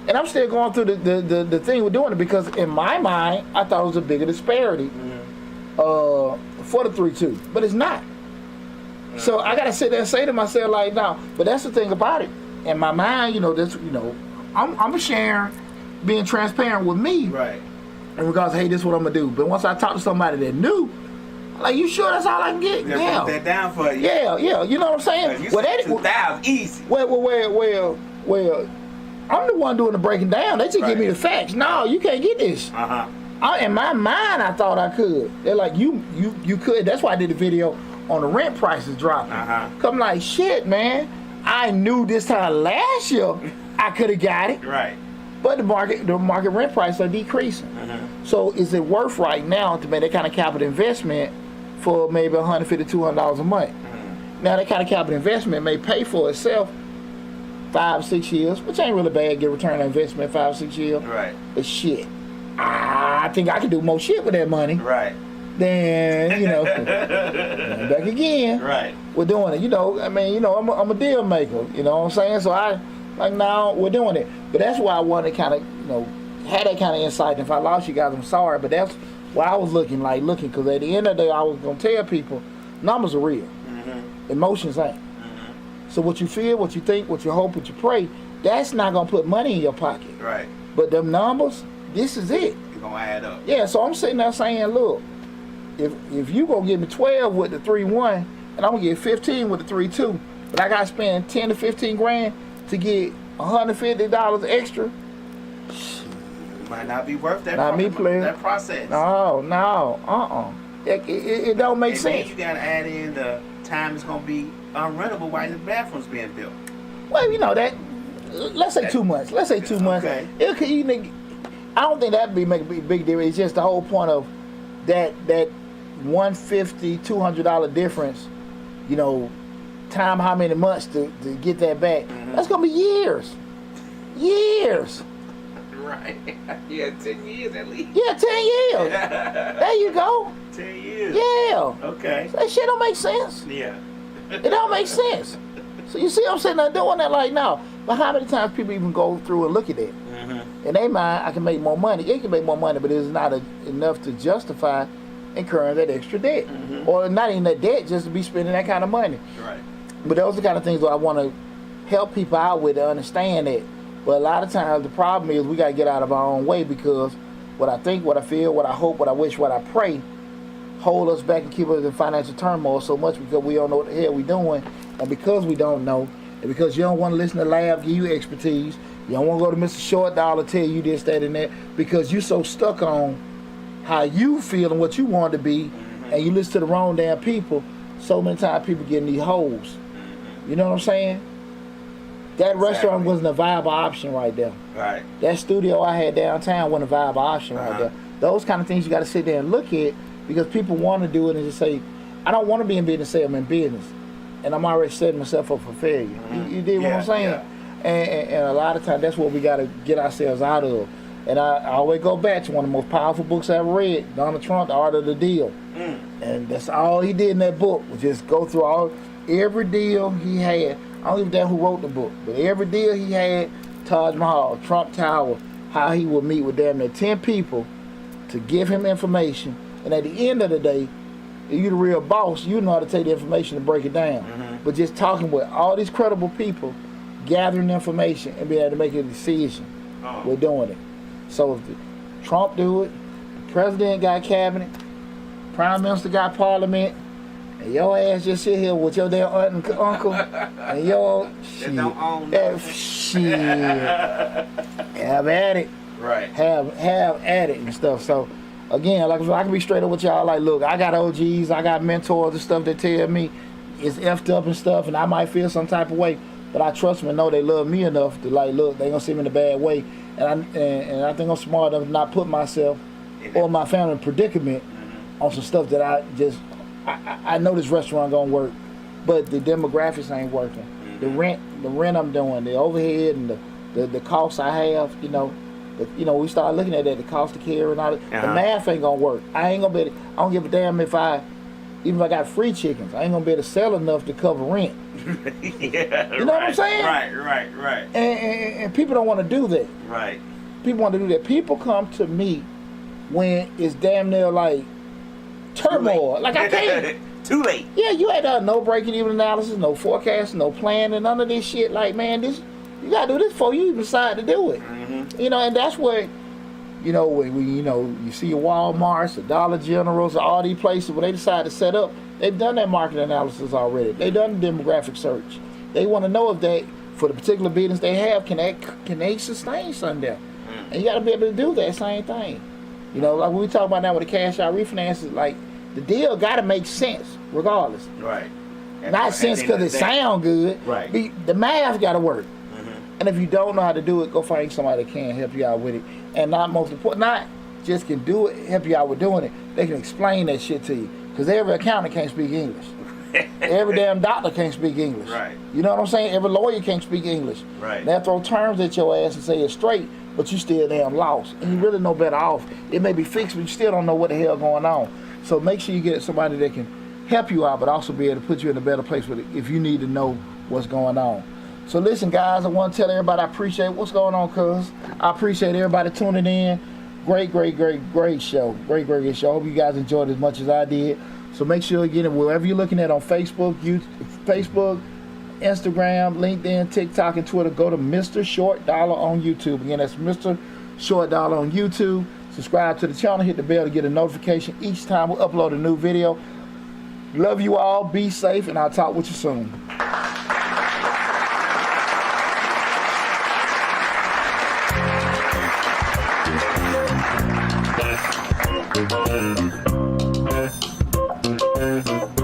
And I'm still going through the thing with doing it, because in my mind, I thought it was a bigger disparity for the 3-2, but it's not. So I gotta sit there and say to myself, like, no. But that's the thing about it. In my mind, you know, I'm sharing, being transparent with me, in regards to, hey, this is what I'm gonna do. But once I talk to somebody that knew, like, you sure that's all I can get? Yeah. Put that down for you. Yeah, you know what I'm saying? You said 2,000 easy. Well, I'm the one doing the breaking down. They just give me the facts. No, you can't get this. In my mind, I thought I could. They're like, you could. That's why I did the video on the rent prices dropping. Cause I'm like, shit, man. I knew this time last year I could have got it. But the market rent prices are decreasing. So is it worth right now to make that kind of capital investment for maybe $150, $200 a month? Now that kind of capital investment may pay for itself 5, 6 years, which ain't really bad. Get return on investment 5, 6 years. But shit, I think I could do more shit with that money. Then, you know, back again. We're doing it. You know, I mean, you know, I'm a deal maker. You know what I'm saying? So now we're doing it. But that's why I wanted to kind of, you know, have that kind of insight. And if I lost you guys, I'm sorry. But that's why I was looking. Because at the end of the day, I was going to tell people, numbers are real. Emotions ain't. So what you feel, what you think, what you hope, what you pray, that's not going to put money in your pocket. But them numbers, this is it. You're going to add up. Yeah, so I'm sitting there saying, look, if you going to give me 12 with the 3-1, and I'm going to get 15 with the 3-2, but I got to spend 10 to 15 grand to get $150 extra. Might not be worth that. Not me playing that process. No, it don't make sense. Then you got to add in the time it's going to be unrentable while the bathroom's being built. Well, you know that. Let's say 2 months. Let's say 2 months. Okay. I don't think that'd make a big deal. It's just the whole point of that $150, $200 difference. You know, time how many months to get that back? That's gonna be years. Yeah, 10 years at least. Yeah, 10 years. There you go. 10 years. Yeah. Okay. So that shit don't make sense. Yeah. It don't make sense. So you see, I'm sitting there doing that like now. But how many times people even go through and look at that? In their mind, I can make more money. It can make more money, but it's not enough to justify incurring that extra debt, or not even that debt, just to be spending that kind of money. But those are the kind of things that I want to help people out with, to understand that. But a lot of times the problem is we got to get out of our own way, because what I think, what I feel, what I hope, what I wish, what I pray, hold us back and keep us in financial turmoil so much because we don't know what the hell we doing, and because we don't know, and because you don't want to listen to Lab give you expertise, you don't want to go to Mr. Short Dollar tell you this, that, and that, because you so stuck on how you feel and what you want to be, and you listen to the wrong damn people. So many times people getting these holes. You know what I'm saying? That restaurant wasn't a viable option right there. Right. That studio I had downtown wasn't a viable option right there. Those kind of things you got to sit there and look at, because people want to do it and just say, I don't want to be in business, say I'm in business. And I'm already setting myself up for failure. You dig what I'm saying? Yeah. And a lot of times that's what we got to get ourselves out of. And I always go back to one of the most powerful books I ever read, Donald Trump, The Art of the Deal. And that's all he did in that book, was just go through every deal he had. I don't even know who wrote the book, but every deal he had, Taj Mahal, Trump Tower, how he would meet with damn near 10 people to give him information. And at the end of the day, if you're the real boss, you know how to take the information and break it down. But just talking with all these credible people, gathering information and being able to make a decision, we're doing it. So if Trump do it, the president got cabinet, prime minister got parliament, and your ass just sit here with your damn aunt and uncle, and your shit, have at it, right? Have at it and stuff. So again, like I can be straight up with y'all. Like, look, I got OGs, I got mentors and stuff that tell me it's effed up and stuff, and I might feel some type of way, but I trust them and know they love me enough to like, look, they ain't gonna see me in a bad way, and I think I'm smart enough to not put myself or my family in predicament on some stuff that I know this restaurant gonna work, but the demographics ain't working. The rent I'm doing, the overhead and the costs I have, we start looking at that, the cost of care and all that. The math ain't gonna work. I ain't gonna be able to, I don't give a damn even if I got free chickens, I ain't gonna be able to sell enough to cover rent. You know what I'm saying? Right. And people don't want to do that. Right. People want to do that. People come to me when it's damn near like turmoil. Like I can't. Too late. Yeah, you had no breaking even analysis, no forecast, no plan, and none of this shit. Like, man, you gotta do this before you even decide to do it. And that's what, when you see your Walmarts, the Dollar Generals, all these places where they decide to set up, they've done that market analysis already. They've done the demographic search. They want to know if for the particular business they have, can they sustain something there? And you got to be able to do that same thing. Like we talk about now with the cash out refinances, like the deal got to make sense regardless. Right. Not sense because it sound good. Right. The math got to work. And if you don't know how to do it, go find somebody that can help you out with it. And not most important, not just can do it, help you out with doing it. They can explain that shit to you. Because every accountant can't speak English. Every damn doctor can't speak English. Right. You know what I'm saying? Every lawyer can't speak English. Right. They'll throw terms at your ass and say it's straight, but you still damn lost. And you really know better off. It may be fixed, but you still don't know what the hell going on. So make sure you get somebody that can help you out, but also be able to put you in a better place with it if you need to know what's going on. So listen, guys, I want to tell everybody I appreciate what's going on, cuz. I appreciate everybody tuning in. Great show. Great show. I hope you guys enjoyed as much as I did. So make sure, again, wherever you're looking at on Facebook, Instagram, LinkedIn, TikTok, and Twitter, go to Mr. Short Dollar on YouTube. Again, that's Mr. Short Dollar on YouTube. Subscribe to the channel, hit the bell to get a notification each time we upload a new video. Love you all. Be safe, and I'll talk with you soon. Thank you.